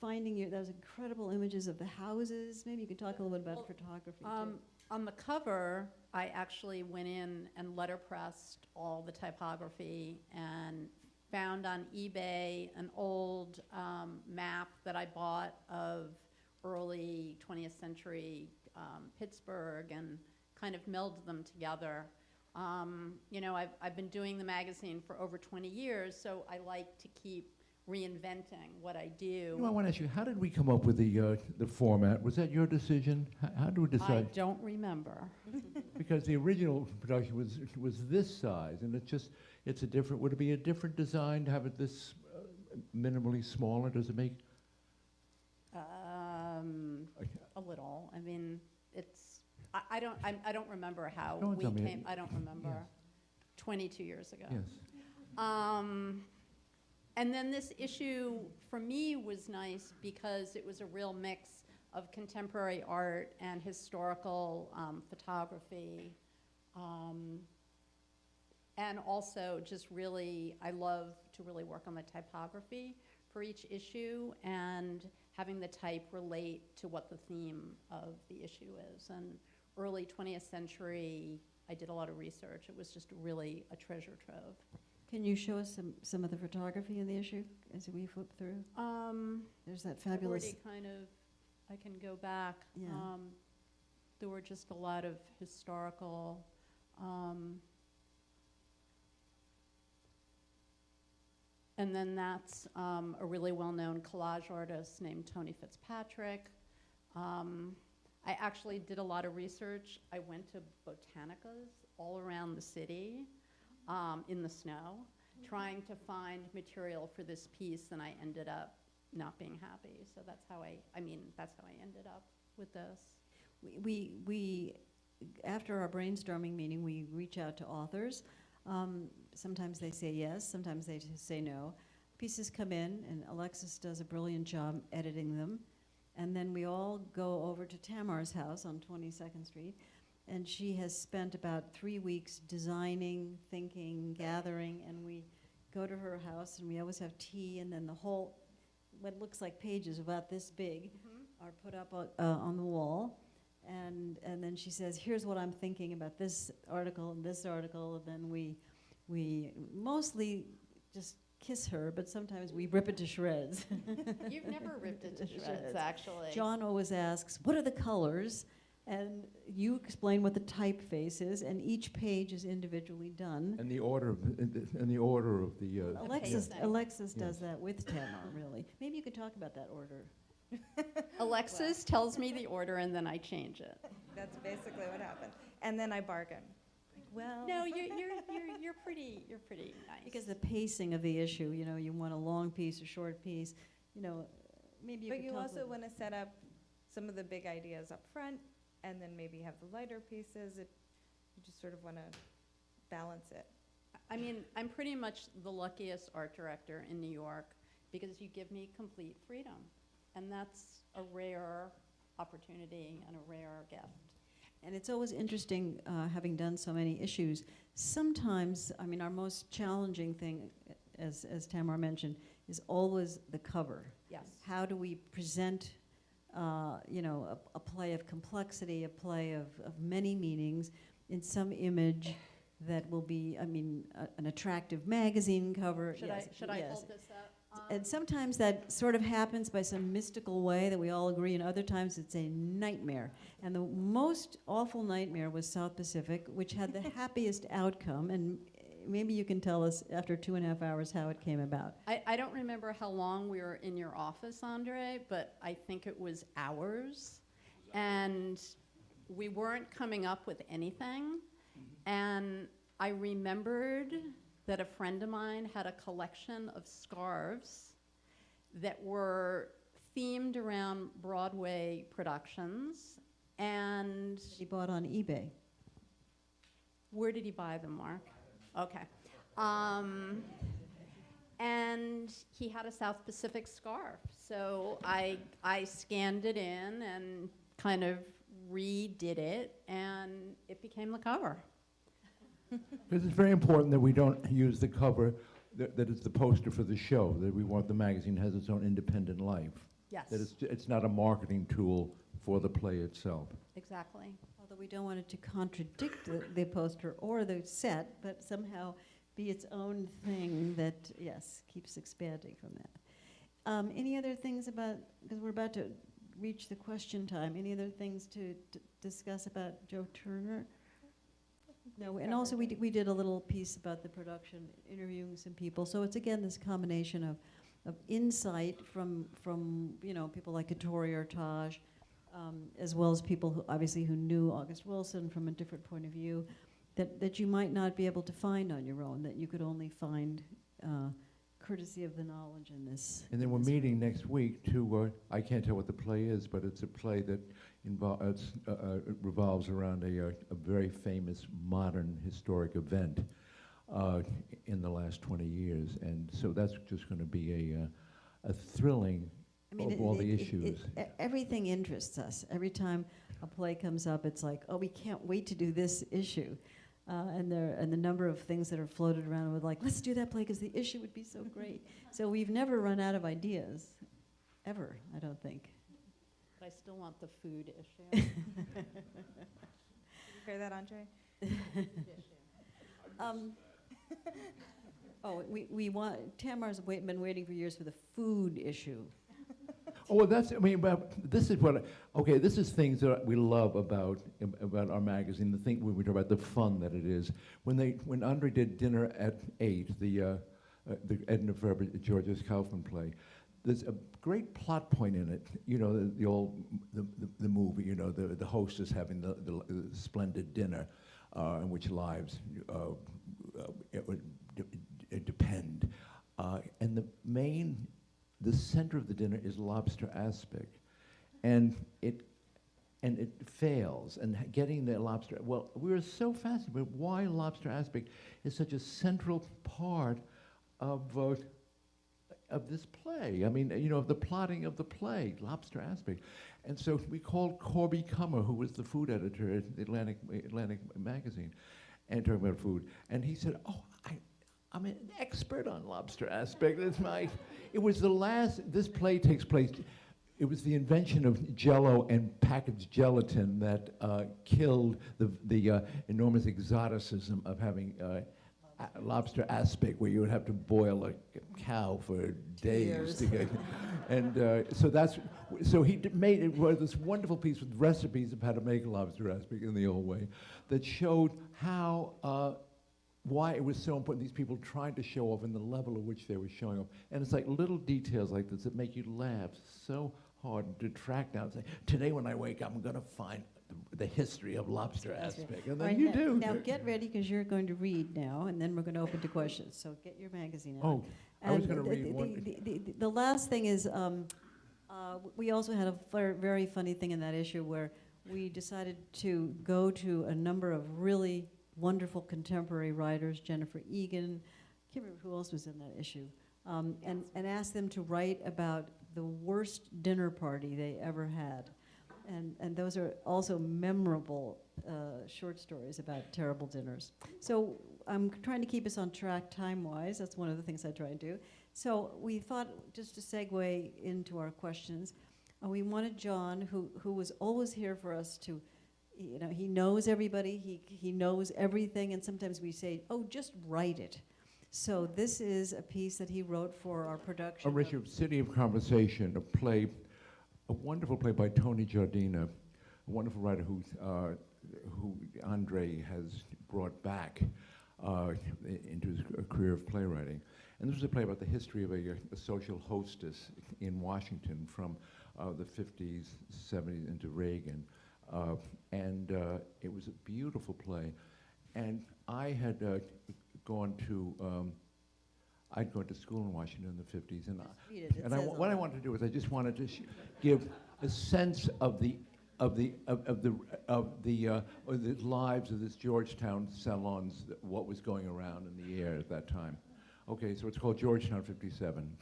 Speaker 2: finding those incredible images of the houses. Maybe you could talk a little bit about photography too.
Speaker 4: On the cover, I actually went in and letterpressed all the typography and found on eBay an old map that I bought of early 20th century Pittsburgh and kind of melded them together. You know, I've been doing the magazine for over 20 years, so I like to keep reinventing what I do.
Speaker 3: You know, I want to ask you, how did we come up with the format? Was that your decision? How did we
Speaker 4: I
Speaker 3: decide?
Speaker 4: don't remember.
Speaker 3: Because the original production was this size, and it's a different. Would it be a different design to have it this minimally smaller? Does it make?
Speaker 4: A little. I mean, it's. I don't remember how
Speaker 3: Don't
Speaker 4: we
Speaker 3: tell me.
Speaker 4: came. I don't remember.
Speaker 3: Yes.
Speaker 4: 22 years ago.
Speaker 3: Yes.
Speaker 4: And then this issue, for me, was nice because it was a real mix of contemporary art and historical photography. And also just really, I love to really work on the typography for each issue and having the type relate to what the theme of the issue is. And early 20th century, I did a lot of research. It was just really a treasure trove.
Speaker 2: Can you show us some of the photography in the issue as we flip through? There's that fabulous...
Speaker 4: Already kind of, I can go back.
Speaker 2: Yeah.
Speaker 4: There were just a lot of historical, and then that's a really well-known collage artist named Tony Fitzpatrick. I actually did a lot of research. I went to botanicas all around the city in the snow, trying to find material for this piece, and I ended up not being happy. So that's how I ended up with this.
Speaker 2: We after our brainstorming meeting, we reach out to authors. Sometimes they say yes, sometimes they just say no. Pieces come in, and Alexis does a brilliant job editing them. And then we all go over to Tamar's house on 22nd Street, and she has spent about 3 weeks designing, thinking, gathering, and we go to her house, and we always have tea, and then the whole, what looks like pages about this big, are put up on the wall. And then she says, here's what I'm thinking about this article, and then we mostly just kiss her, but sometimes we rip it to shreds.
Speaker 4: You've never ripped it to shreds, actually.
Speaker 2: John always asks, what are the colors? And you explain what the typeface is, and each page is individually done.
Speaker 3: And the order of the.
Speaker 2: Alexis does that with Tamar, really. Maybe you could talk about that order.
Speaker 4: Alexis tells me the order, and then I change it.
Speaker 5: That's basically what happened. And then I bargain. Well.
Speaker 4: No, you're pretty nice.
Speaker 2: Because the pacing of the issue, you know, you want a long piece, a short piece, you know, maybe you
Speaker 5: But
Speaker 2: could
Speaker 5: you
Speaker 2: talk
Speaker 5: also want to set up some of the big ideas up front, and then maybe have the lighter pieces. You just sort of want to balance it.
Speaker 4: I mean, I'm pretty much the luckiest art director in New York because you give me complete freedom. And that's a rare opportunity and a rare gift.
Speaker 2: And it's always interesting, having done so many issues, sometimes, I mean, our most challenging thing, as Tamar mentioned, is always the cover.
Speaker 4: Yes.
Speaker 2: How do we present, you know, a play of complexity, a play of many meanings in some image that will be, I mean, an attractive magazine cover.
Speaker 4: Should I hold this up?
Speaker 2: And sometimes that sort of happens by some mystical way that we all agree, and other times it's a nightmare. And the most awful nightmare was South Pacific, which had the happiest outcome, and maybe you can tell us after 2.5 hours how it came about.
Speaker 4: I don't remember how long we were in your office, Andre, but I think it was hours. And we weren't coming up with anything. And I remembered that a friend of mine had a collection of scarves that were themed around Broadway productions. And
Speaker 2: He bought on eBay.
Speaker 4: where did he buy them, Mark? Okay. And he had a South Pacific scarf. So I scanned it in and kind of redid it, and it became the cover.
Speaker 3: Because it's very important that we don't use the cover that is the poster for the show, that we want the magazine has its own independent life.
Speaker 4: Yes,
Speaker 3: That it's not a marketing tool for the play itself.
Speaker 4: exactly.
Speaker 2: Although we don't want it to contradict the poster or the set, but somehow be its own thing that, yes, keeps expanding from that. Any other things about, because we're about to reach the question time, any other things to discuss about Joe Turner? No, and also we did a little piece about the production, interviewing some people. So it's again this combination of insight from you know, people like Ettore or Taj, as well as people who obviously who knew August Wilson from a different point of view, that you might not be able to find on your own, that you could only find courtesy of the knowledge in this.
Speaker 3: And then we're meeting next week to, I can't tell what the play is, but it's a play that revolves around a very famous modern historic event in the last 20 years. And so that's just going to be a thrilling of all the issues.
Speaker 2: Everything interests us. Every time a play comes up, it's like, oh, we can't wait to do this issue. And the number of things that are floated around with like, let's do that play because the issue would be so great. So we've never run out of ideas, ever, I don't think.
Speaker 4: But I still want the food issue.
Speaker 5: Did you hear that, Andre?
Speaker 2: We want, Tamar's been waiting for years for the food issue.
Speaker 3: Oh, well, that's, I mean, but this is what, okay, this is things that we love about our magazine, the thing when we talk about the fun that it is. When Andre did Dinner at 8, the Edna Ferber, Georges Kaufman play, there's a great plot point in it, you know, the movie, you know, the hostess having the splendid dinner in which lives depend. And the center of the dinner is lobster aspic, and it fails. And getting the lobster, well, we were so fascinated. Why lobster aspic is such a central part of this play? I mean, you know, the plotting of the play, lobster aspic. And so we called Corby Kummer, who was the food editor at the Atlantic magazine, and talking about food. And he said, "Oh, I'm an expert on lobster aspic. It was the last, this play takes place, it was the invention of Jell-O and packaged gelatin that killed the enormous exoticism of having lobster aspic, where you would have to boil a cow for days to get, and so he made it was this wonderful piece with recipes of how to make lobster aspic in the old way, that showed how why it was so important, these people trying to show off and the level at which they were showing off. And it's like little details like this that make you laugh so hard to track down and say, today when I wake up, I'm going to find the history of lobster aspic. And then
Speaker 2: Right,
Speaker 3: you do.
Speaker 2: Now get ready, because you're going to read now, and then we're going to open to questions. So get your magazine out.
Speaker 3: Oh, I was
Speaker 2: And
Speaker 3: going to read one.
Speaker 2: the last thing is, we also had a very funny thing in that issue where we decided to go to a number of really wonderful contemporary writers, Jennifer Egan, I can't remember who else was in that issue, and asked them to write about the worst dinner party they ever had. And those are also memorable short stories about terrible dinners. So I'm trying to keep us on track time-wise. That's one of the things I try and do. So we thought, just to segue into our questions, we wanted John, who was always here for us to, you know, he knows everybody, he knows everything, and sometimes we say, oh, just write it. So this is a piece that he wrote for our production.
Speaker 3: Richard, City of Conversation, a play, a wonderful play by Tony Giardina, a wonderful writer who Andre has brought back into his career of playwriting. And this was a play about the history of a social hostess in Washington from the 50s, 70s into Reagan. It was a beautiful play. And I had gone to I'd gone to school in Washington in the 50s, and what I wanted to do is I just wanted to give a sense of the lives of this Georgetown salons, what was going around in the air at that time. Okay, so it's called Georgetown 57.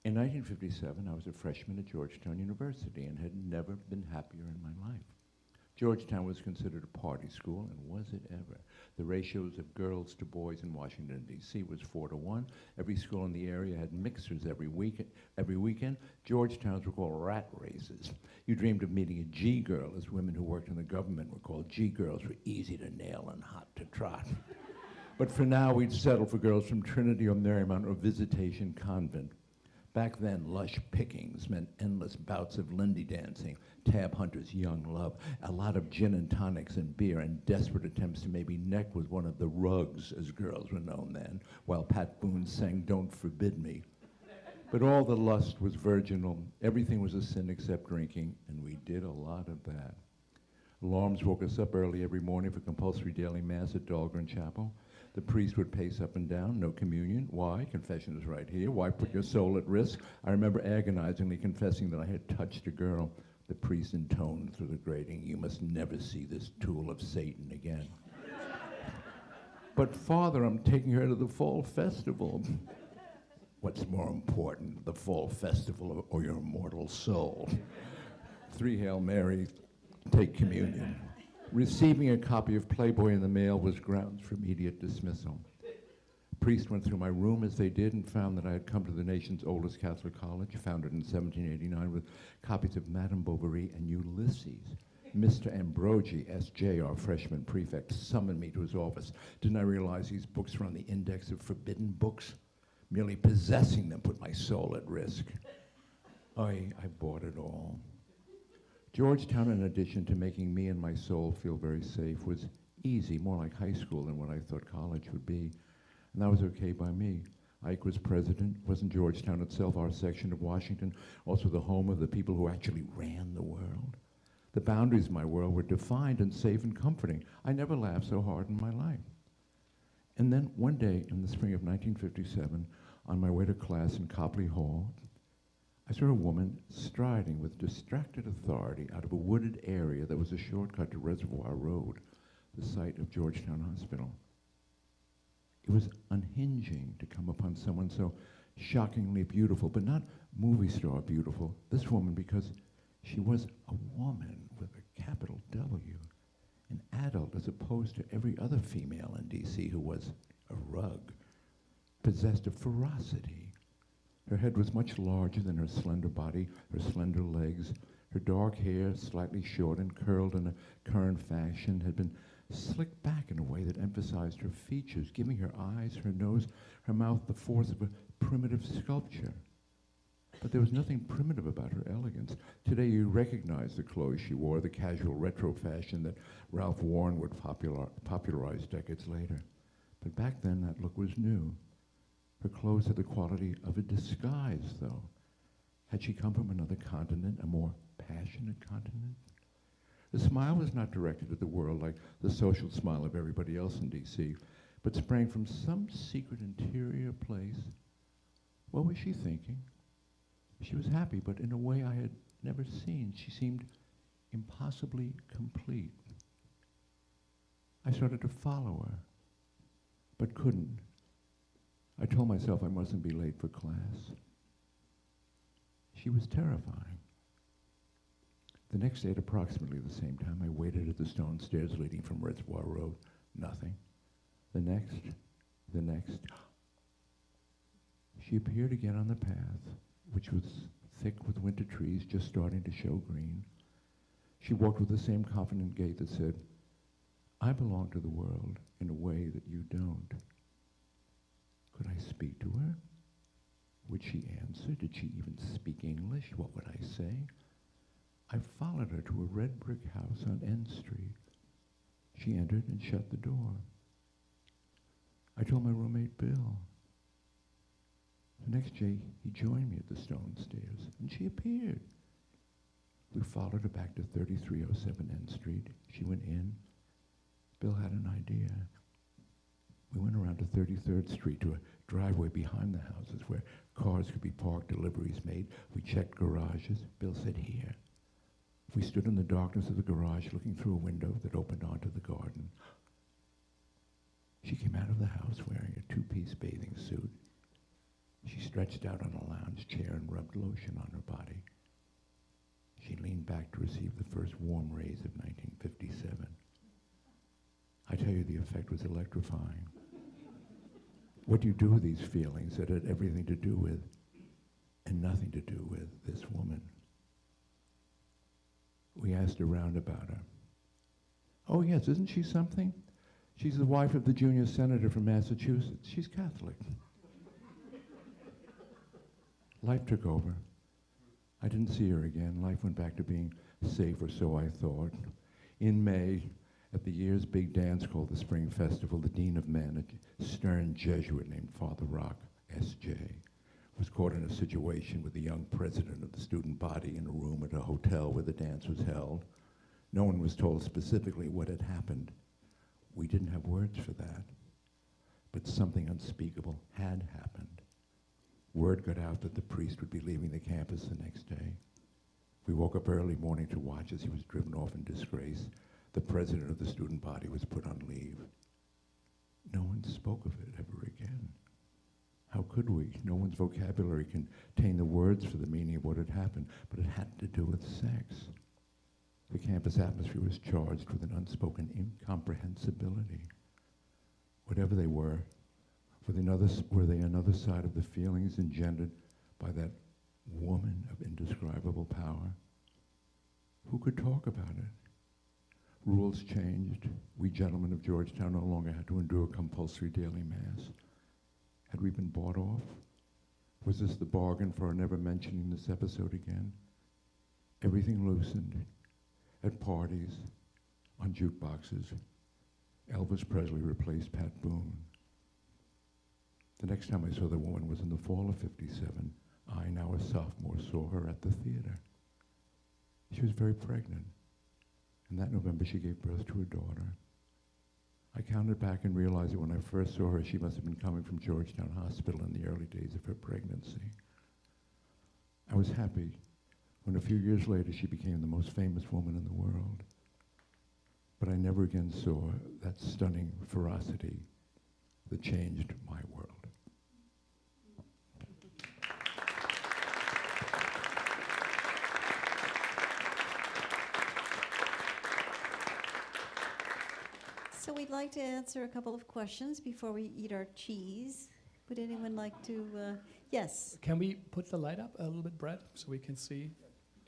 Speaker 3: In 1957, I was a freshman at Georgetown University and had never been happier in my life. Georgetown was considered a party school, and was it ever? The ratios of girls to boys in Washington, D.C. was 4-to-1. Every school in the area had mixers every weekend. Georgetowns were called rat races. You dreamed of meeting a G-girl, as women who worked in the government were called. G-girls were easy to nail and hot to trot. But for now, we'd settle for girls from Trinity or Marymount or Visitation Convent. Back then, lush pickings meant endless bouts of Lindy dancing, tab hunters, young love, a lot of gin and tonics and beer, and desperate attempts to maybe neck with one of the Rugs, as girls were known then, while Pat Boone sang Don't Forbid Me. But all the lust was virginal. Everything was a sin except drinking, and we did a lot of that. Alarms woke us up early every morning for compulsory daily mass at Dahlgren Chapel. The priest would pace up and down, no communion. Why? Confession is right here. Why put your soul at risk? I remember agonizingly confessing that I had touched a girl. The priest intoned through the grating, you must never see this tool of Satan again. But Father, I'm taking her to the fall festival. What's more important, the fall festival or your immortal soul? 3 Hail Marys, take communion. Receiving a copy of Playboy in the mail was grounds for immediate dismissal. The priest went through my room as they did and found that I had come to the nation's oldest Catholic college, founded in 1789, with copies of Madame Bovary and Ulysses. Mr. Ambrogi, S.J., our freshman prefect, summoned me to his office. Didn't I realize these books were on the index of forbidden books? Merely possessing them put my soul at risk. I bought it all. Georgetown, in addition to making me and my soul feel very safe, was easy, more like high school than what I thought college would be. And that was okay by me. Ike was president. Wasn't Georgetown itself, our section of Washington, also the home of the people who actually ran the world? The boundaries of my world were defined and safe and comforting. I never laughed so hard in my life. And then one day in the spring of 1957, on my way to class in Copley Hall, I saw a woman striding with distracted authority out of a wooded area that was a shortcut to Reservoir Road, the site of Georgetown Hospital. It was unhinging to come upon someone so shockingly beautiful, but not movie star beautiful. This woman, because she was a woman with a capital W, an adult as opposed to every other female in D.C. who was a rug, possessed of ferocity. Her head was much larger than her slender body, her slender legs. Her dark hair, slightly short and curled in a current fashion, had been slicked back in a way that emphasized her features, giving her eyes, her nose, her mouth the force of a primitive sculpture. But there was nothing primitive about her elegance. Today you recognize the clothes she wore, the casual retro fashion that Ralph Lauren would popularize decades later. But back then that look was new. Her clothes had the quality of a disguise, though. Had she come from another continent, a more passionate continent? The smile was not directed at the world like the social smile of everybody else in D.C., but sprang from some secret interior place. What was she thinking? She was happy, but in a way I had never seen. She seemed impossibly complete. I started to follow her, but couldn't. I told myself I mustn't be late for class. She was terrifying. The next day at approximately the same time, I waited at the stone stairs leading from Reservoir Road. Nothing. The next. She appeared again on the path, which was thick with winter trees just starting to show green. She walked with the same confident gait that said, I belong to the world in a way that you don't. Could I speak to her? Would she answer? Did she even speak English? What would I say? I followed her to a red brick house on N Street. She entered and shut the door. I told my roommate, Bill. The next day, he joined me at the stone stairs, and she appeared. We followed her back to 3307 N Street. She went in. Bill had an idea. We went around to 33rd Street to a driveway behind the houses where cars could be parked, deliveries made. We checked garages. Bill said, here. We stood in the darkness of the garage looking through a window that opened onto the garden. She came out of the house wearing a two-piece bathing suit. She stretched out on a lounge chair and rubbed lotion on her body. She leaned back to receive the first warm rays of 1957. I tell you, the effect was electrifying. What do you do with these feelings that had everything to do with and nothing to do with this woman? We asked around about her. Oh yes, isn't she something? She's the wife of the junior senator from Massachusetts. She's Catholic. Life took over. I didn't see her again. Life went back to being safe, or so I thought. In May, at the year's big dance called the Spring Festival, the Dean of Men, a stern Jesuit named Father Rock, S.J., was caught in a situation with the young president of the student body in a room at a hotel where the dance was held. No one was told specifically what had happened. We didn't have words for that, but something unspeakable had happened. Word got out that the priest would be leaving the campus the next day. We woke up early morning to watch as he was driven off in disgrace. The president of the student body was put on leave. No one spoke of it ever again. How could we? No one's vocabulary contained the words for the meaning of what had happened, but it had to do with sex. The campus atmosphere was charged with an unspoken incomprehensibility. Whatever they were they another side of the feelings engendered by that woman of indescribable power? Who could talk about it? Rules changed. We gentlemen of Georgetown no longer had to endure compulsory daily mass. Had we been bought off? Was this the bargain for never mentioning this episode again? Everything loosened. At parties, on jukeboxes, Elvis Presley replaced Pat Boone. The next time I saw the woman was in the fall of '57. I, now a sophomore, saw her at the theater. She was very pregnant, and that November she gave birth to a daughter. I counted back and realized that when I first saw her, she must have been coming from Georgetown Hospital in the early days of her pregnancy. I was happy when a few years later she became the most famous woman in the world. But I never again saw that stunning ferocity that changed my world.
Speaker 2: So we'd like to answer a couple of questions before we eat our cheese. Would anyone like to, yes?
Speaker 1: Can we put the light up a little bit, Brett, so we can see?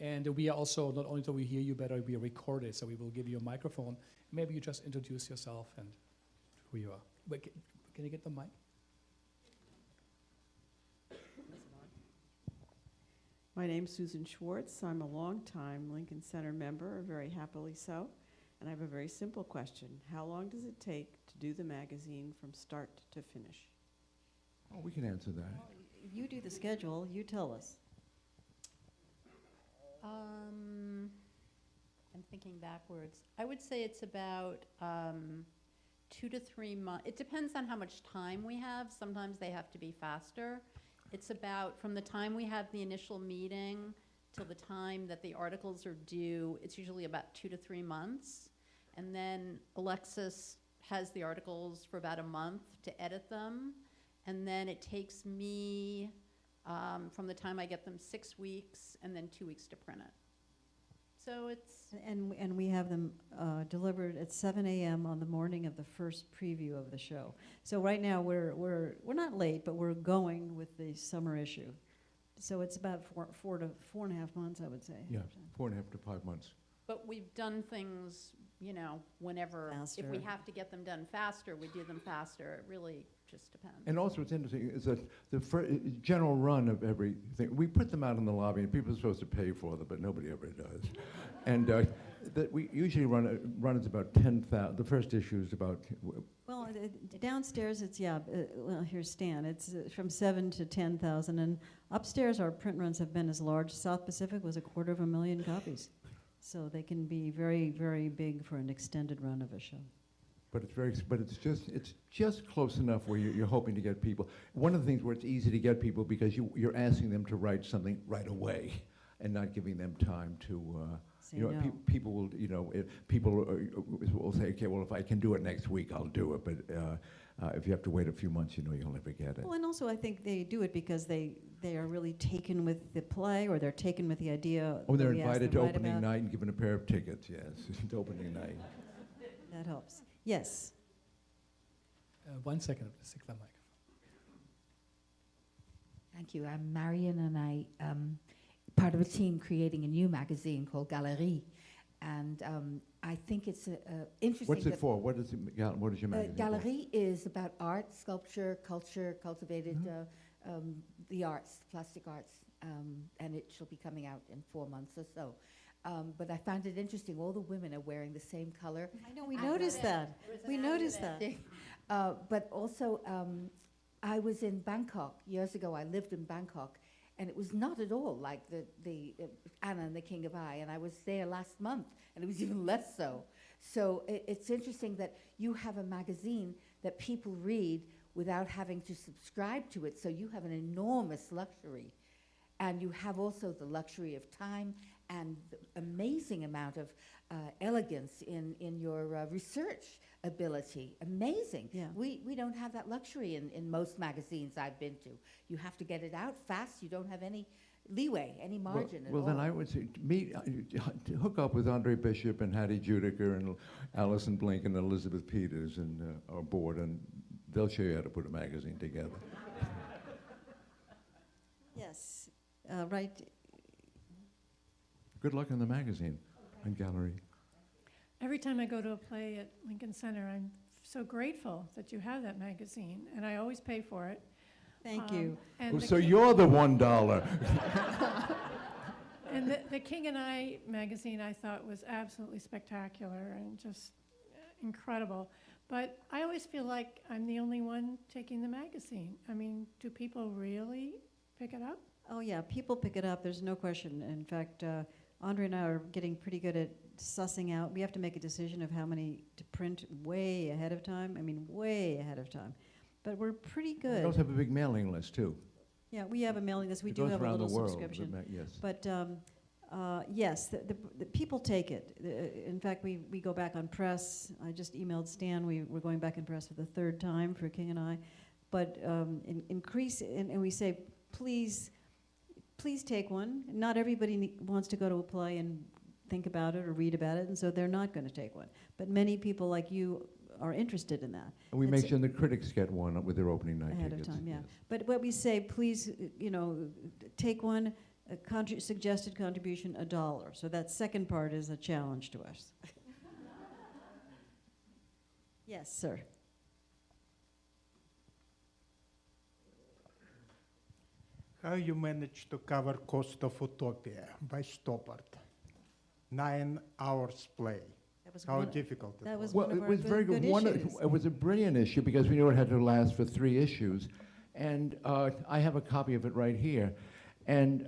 Speaker 1: And we are also, not only do we hear you better, we are recorded, so we will give you a microphone. Maybe you just introduce yourself and who you are. Wait, can you get the mic?
Speaker 6: My name's Susan Schwartz. I'm a longtime Lincoln Center member, very happily so. And I have a very simple question. How long does it take to do the magazine from start to finish?
Speaker 3: Oh, we can answer that.
Speaker 2: You do the schedule, you tell us.
Speaker 4: I'm thinking backwards. I would say it's about 2 to 3 months. It depends on how much time we have. Sometimes they have to be faster. It's about, from the time we have the initial meeting till the time that the articles are due, it's usually about 2 to 3 months. And then Alexis has the articles for about a month to edit them, and then it takes me, from the time I get them, 6 weeks, and then 2 weeks to print it. So it's,
Speaker 2: And we have them delivered at 7 a.m. on the morning of the first preview of the show. So right now we're not late, but we're going with the summer issue. So it's about 4 to 4.5 months, I would say.
Speaker 3: Yeah, 4.5 to 5 months.
Speaker 4: but we've done things, you know, whenever, if we
Speaker 2: Faster.
Speaker 4: have to get them done faster, we do them faster. It really just depends.
Speaker 3: And also what's interesting is that the general run of everything, we put them out in the lobby and people are supposed to pay for them, but nobody ever does. And that we usually run it's about 10,000, the first issue is about,
Speaker 2: Well, downstairs it's, well, here's Stan, it's from 7 to 10,000, and upstairs our print runs have been as large. South Pacific was 250,000 copies. So they can be very, very big for an extended run of a show.
Speaker 3: but it's just close enough where you're hoping to get people. One of the things where it's easy to get people because you're asking them to write something right away and not giving them time to,
Speaker 2: Say
Speaker 3: you know,
Speaker 2: no.
Speaker 3: people will, you know, people will say, okay, well, if I can do it next week, I'll do it. But if you have to wait a few months, you know, you'll never get it.
Speaker 2: Well, and also I think they do it because they are really taken with the play, or they're taken with the idea.
Speaker 3: Oh, they're
Speaker 2: that we asked
Speaker 3: invited
Speaker 2: them
Speaker 3: to
Speaker 2: write
Speaker 3: opening
Speaker 2: about.
Speaker 3: night and given a pair of tickets, yes, to opening night.
Speaker 2: That helps. Yes.
Speaker 7: 1 second, please, take the microphone.
Speaker 8: Thank you. I'm Marion, and I'm part of a team creating a new magazine called Galerie. And I think it's interesting.
Speaker 3: What's it for? What is your magazine for?
Speaker 8: Galerie is about art, sculpture, culture, cultivated the arts, plastic arts, and it shall be coming out in 4 months or so. But I found it interesting. All the women are wearing the same color.
Speaker 2: I know, we noticed that. We noticed that.
Speaker 8: But also, I was in Bangkok years ago. I lived in Bangkok, and it was not at all like the Anna and the King of I. And I was there last month, and it was even less so. So it's interesting that you have a magazine that people read without having to subscribe to it. So you have an enormous luxury, and you have also the luxury of time and the amazing amount of elegance in your research ability. Amazing.
Speaker 2: Yeah.
Speaker 8: We don't have that luxury in most magazines I've been to. You have to get it out fast. You don't have any leeway, any margin at all.
Speaker 3: Well, then I would say, to hook up with Andre Bishop and Hattie Judiker and Alison Blink and Elizabeth Peters and our board, and they'll show you how to put a magazine together.
Speaker 2: Yes. Right.
Speaker 3: Good luck in the magazine and gallery.
Speaker 9: Every time I go to a play at Lincoln Center, I'm so grateful that you have that magazine, and I always pay for it.
Speaker 2: Thank you.
Speaker 9: And
Speaker 3: So you're the $1.
Speaker 9: And the King and I magazine I thought was absolutely spectacular and just incredible. But I always feel like I'm the only one taking the magazine. I mean, do people really pick it up?
Speaker 2: Oh, yeah, people pick it up, there's no question. In fact, Andre and I are getting pretty good at sussing out. We have to make a decision of how many to print way ahead of time. I mean, way ahead of time. But we're pretty
Speaker 3: We
Speaker 2: good.
Speaker 3: also have a big mailing list, too.
Speaker 2: Yeah, we have a mailing list. We
Speaker 3: It
Speaker 2: do
Speaker 3: goes
Speaker 2: have a
Speaker 3: around
Speaker 2: little
Speaker 3: the world,
Speaker 2: subscription.
Speaker 3: yes.
Speaker 2: But yes, the people take it. In fact, we go back on press. I just emailed Stan. We're going back in press for the 3rd time for King and I. But increase, and we say, please take one. Not everybody wants to go to a play and think about it or read about it, and so they're not going to take one. But many people like you are interested in that.
Speaker 3: And we
Speaker 2: That's
Speaker 3: make sure the critics get one with their opening night
Speaker 2: ahead
Speaker 3: tickets.
Speaker 2: of time, yeah.
Speaker 3: Yes.
Speaker 2: But what we say, please, take one, suggested contribution, $1. So that second part is a challenge to us. Yes, sir.
Speaker 10: How you manage to cover cost of Utopia by Stoppard? 9 hours play.
Speaker 2: That was
Speaker 10: How
Speaker 2: one-
Speaker 10: difficult it
Speaker 2: that
Speaker 10: was.
Speaker 2: was
Speaker 3: Well,
Speaker 2: one of
Speaker 3: it
Speaker 2: our
Speaker 3: was very good.
Speaker 2: issues.
Speaker 3: It was a brilliant issue because we knew it had to last for 3 issues. And I have a copy of it right here. And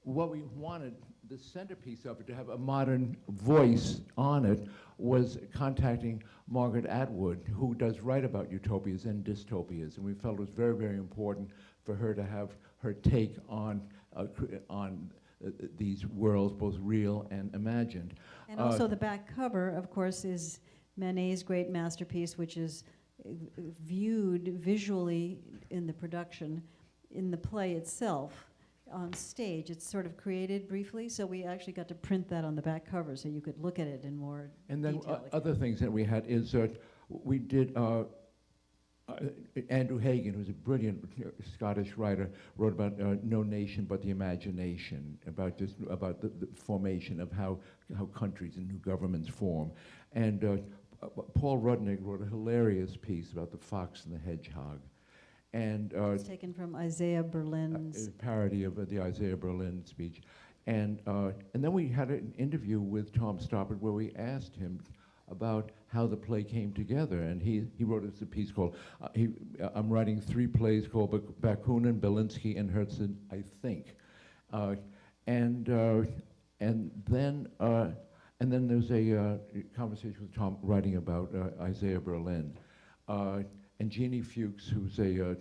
Speaker 3: what we wanted, the centerpiece of it, to have a modern voice on it, was contacting Margaret Atwood, who does write about utopias and dystopias. And we felt it was very, very important for her to have her take on these worlds, both real and imagined.
Speaker 2: And also the back cover, of course, is Manet's great masterpiece, which is viewed visually in the production, in the play itself, on stage. It's sort of created briefly, so we actually got to print that on the back cover so you could look at it in more
Speaker 3: And then
Speaker 2: detail.
Speaker 3: other things that we had is we did Andrew Hagen, who's a brilliant Scottish writer, wrote about no nation but the imagination, about the formation of how countries and new governments form. And Paul Rudnick wrote a hilarious piece about the fox and the hedgehog. And
Speaker 2: It's taken from Isaiah Berlin's
Speaker 3: a parody of the Isaiah Berlin speech. And then we had an interview with Tom Stoppard where we asked him about how the play came together. And he wrote us a piece called, I'm writing 3 plays called Bakunin, Belinsky, and Herzen, I think. And then there's a conversation with Tom writing about Isaiah Berlin. And Jeannie Fuchs, who's a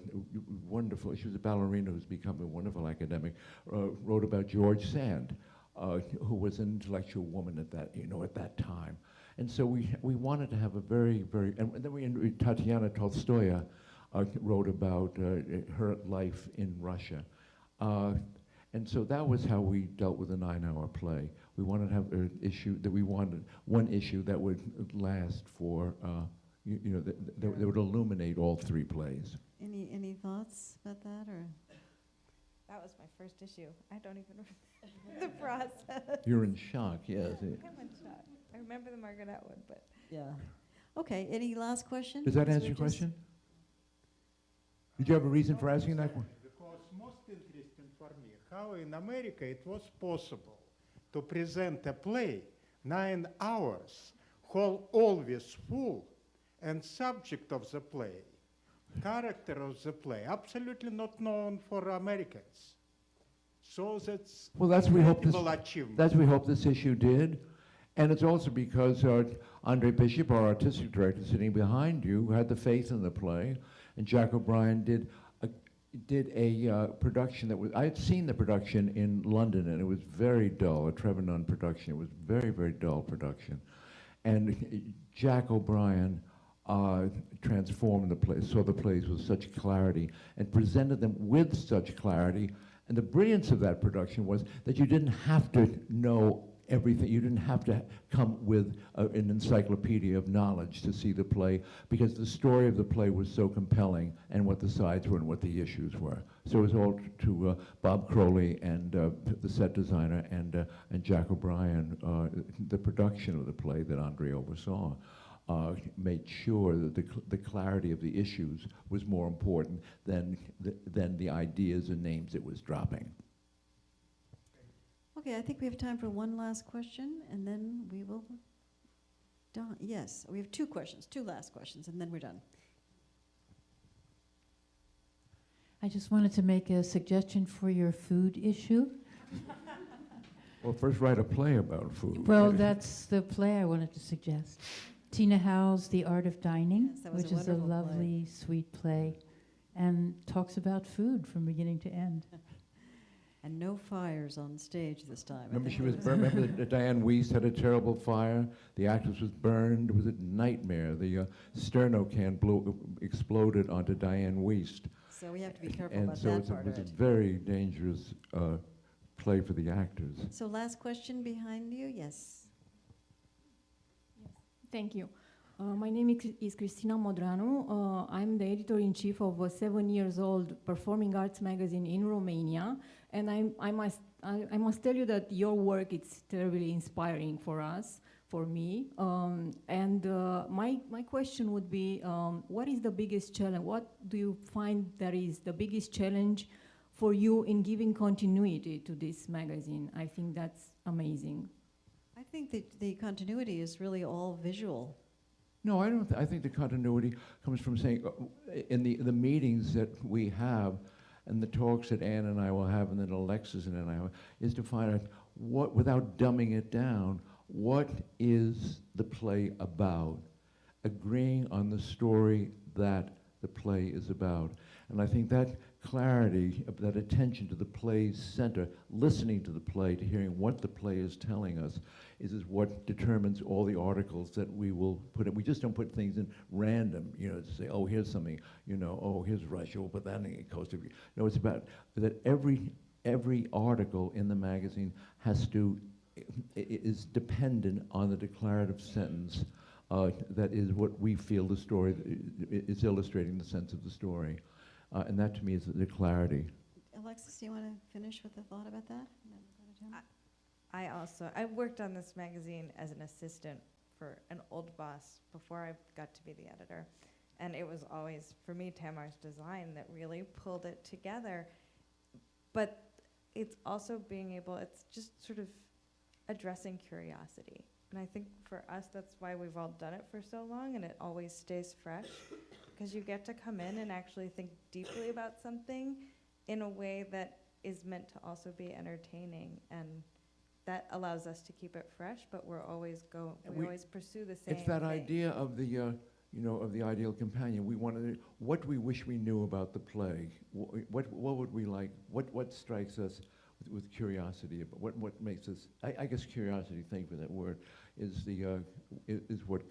Speaker 3: wonderful, she was a ballerina who's become a wonderful academic, wrote about George Sand, who was an intellectual woman at that time. And so we wanted to have a very, and then Tatiana Tolstoya wrote about her life in Russia. And so that was how we dealt with a 9-hour play. We wanted to have an issue that we wanted, one issue that would last for, that would illuminate all 3 plays.
Speaker 2: Any thoughts about that, or?
Speaker 5: That was my first issue. I don't even remember the process.
Speaker 3: You're in shock, yes.
Speaker 5: I'm in shock. I remember the Margaret Atwood, but.
Speaker 2: Yeah. Okay, any last question?
Speaker 3: Does that
Speaker 2: So
Speaker 3: answer your
Speaker 2: just-
Speaker 3: question? Did you have a reason for asking that one?
Speaker 10: Because most interesting for me, how in America it was possible to present a play 9 hours, hall always full, and subject of the play, character of the play, absolutely not known for Americans. So that's incredible achievement.
Speaker 3: That's what we hope this issue did. And it's also because Andre Bishop, our artistic director sitting behind you, had the faith in the play, and Jack O'Brien did a production that was, I had seen the production in London, and it was very dull, a Trevor Nunn production. It was very, very dull production. And Jack O'Brien transformed the play, saw the plays with such clarity, and presented them with such clarity. And the brilliance of that production was that you didn't have to know everything. You didn't have to come with an encyclopedia of knowledge to see the play, because the story of the play was so compelling, and what the sides were and what the issues were. So it was all to Bob Crowley and the set designer and Jack O'Brien. The production of the play that Andre oversaw made sure that the clarity of the issues was more important than the ideas and names it was dropping.
Speaker 2: Okay, I think we have time for one last question, and then we will done. Yes, we have 2 questions, 2 last questions, and then we're done.
Speaker 11: I just wanted to make a suggestion for your food issue.
Speaker 3: Well, first write a play about food.
Speaker 11: Well, that's the play I wanted to suggest. Tina Howell's The Art of Dining,
Speaker 2: Yes, that was
Speaker 11: which
Speaker 2: a
Speaker 11: is a
Speaker 2: wonderful play.
Speaker 11: lovely, sweet play, and talks about food from beginning to end.
Speaker 2: And no fires on stage this time.
Speaker 3: Remember she was burned. Remember that Diane Wiest had a terrible fire. The actress was burned. It was a nightmare. The sterno can exploded onto Diane Wiest.
Speaker 2: So we have to be careful
Speaker 3: And
Speaker 2: about
Speaker 3: so
Speaker 2: that part
Speaker 3: it was
Speaker 2: of
Speaker 3: a
Speaker 2: it.
Speaker 3: very dangerous play for the actors.
Speaker 2: So last question behind you, yes.
Speaker 12: Thank you. My name is Cristina Modranu. I'm the editor-in-chief of a 7-year-old performing arts magazine in Romania, and I must tell you that your work is terribly inspiring for us, for me. My question would be, what is the biggest challenge? What do you find that is the biggest challenge for you in giving continuity to this magazine? I think that's amazing.
Speaker 2: I think that the continuity is really all visual.
Speaker 3: No, I don't. I think the continuity comes from saying, in the meetings that we have, and the talks that Anne and I will have, and then Alexis and I will, is to find out what, without dumbing it down, what is the play about, agreeing on the story that the play is about. And I think that clarity, that attention to the play's center, listening to the play, to hearing what the play is telling us, is what determines all the articles that we will put in. We just don't put things in random, you know, to say, oh, here's something, you know, oh, here's Ruscha, we'll put that in the Coast of. No, it's about that every article in the magazine has to, is dependent on the declarative sentence that is what we feel the story is illustrating the sense of the story. And that to me is the clarity.
Speaker 2: Alexis, do you want to finish with a thought about that?
Speaker 5: I worked on this magazine as an assistant for an old boss before I got to be the editor. And it was always, for me, Tamar's design that really pulled it together. But it's also being able, it's just sort of addressing curiosity. And I think for us, that's why we've all done it for so long, and it always stays fresh, because you get to come in and actually think deeply about something in a way that is meant to also be entertaining, and that allows us to keep it fresh, but we always pursue the same
Speaker 3: It's that
Speaker 5: thing.
Speaker 3: idea of the, you know, of the ideal companion. We wanted, what do we wish we knew about the play? What would we like? What strikes us with curiosity? About what makes us? I guess curiosity. Thank you for that word. Is the is what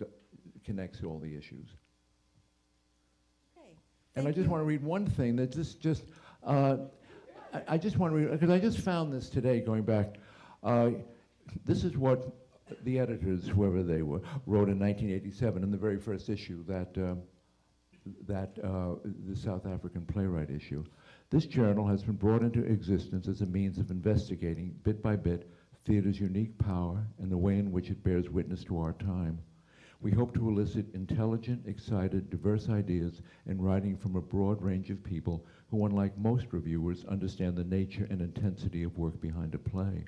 Speaker 3: connects all the issues.
Speaker 2: Okay.
Speaker 3: And I just want to read one thing that I just want to read, because I just found this today going back. This is what the editors, whoever they were, wrote in 1987 in the very first issue, the South African playwright issue. This journal has been brought into existence as a means of investigating, bit by bit, theater's unique power and the way in which it bears witness to our time. We hope to elicit intelligent, excited, diverse ideas in writing from a broad range of people who, unlike most reviewers, understand the nature and intensity of work behind a play.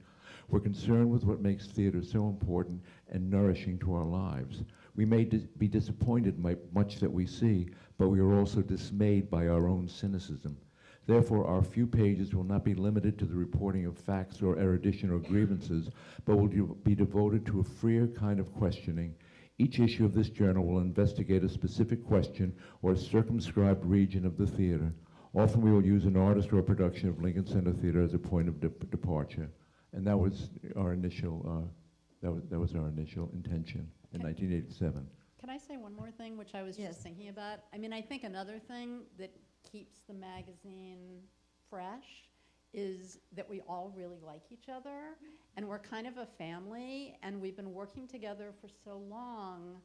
Speaker 3: We're concerned with what makes theater so important and nourishing to our lives. We may be disappointed by much that we see, but we are also dismayed by our own cynicism. Therefore, our few pages will not be limited to the reporting of facts or erudition or grievances, but will be devoted to a freer kind of questioning. Each issue of this journal will investigate a specific question or a circumscribed region of the theater. Often we will use an artist or a production of Lincoln Center Theater as a point of departure. And that was our initial, that was our initial intention in 1987.
Speaker 4: Can I say one more thing, which I was just thinking about? I mean, I think another thing that keeps the magazine fresh is that we all really like each other, and we're kind of a family, and we've been working together for so long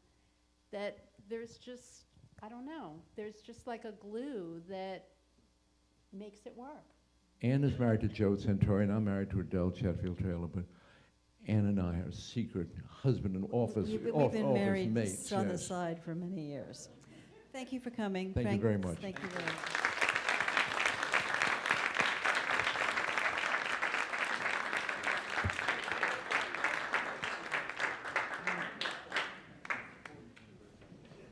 Speaker 4: that there's just, I don't know, there's just like a glue that makes it work.
Speaker 3: Anne is married to Joe Centauri, and I'm married to Adele Chatfield Taylor, but Anne and I are secret husband and office mates.
Speaker 2: We've been married on the side for many years. Thank you for coming.
Speaker 3: Thank you very much.
Speaker 2: Thank you very much.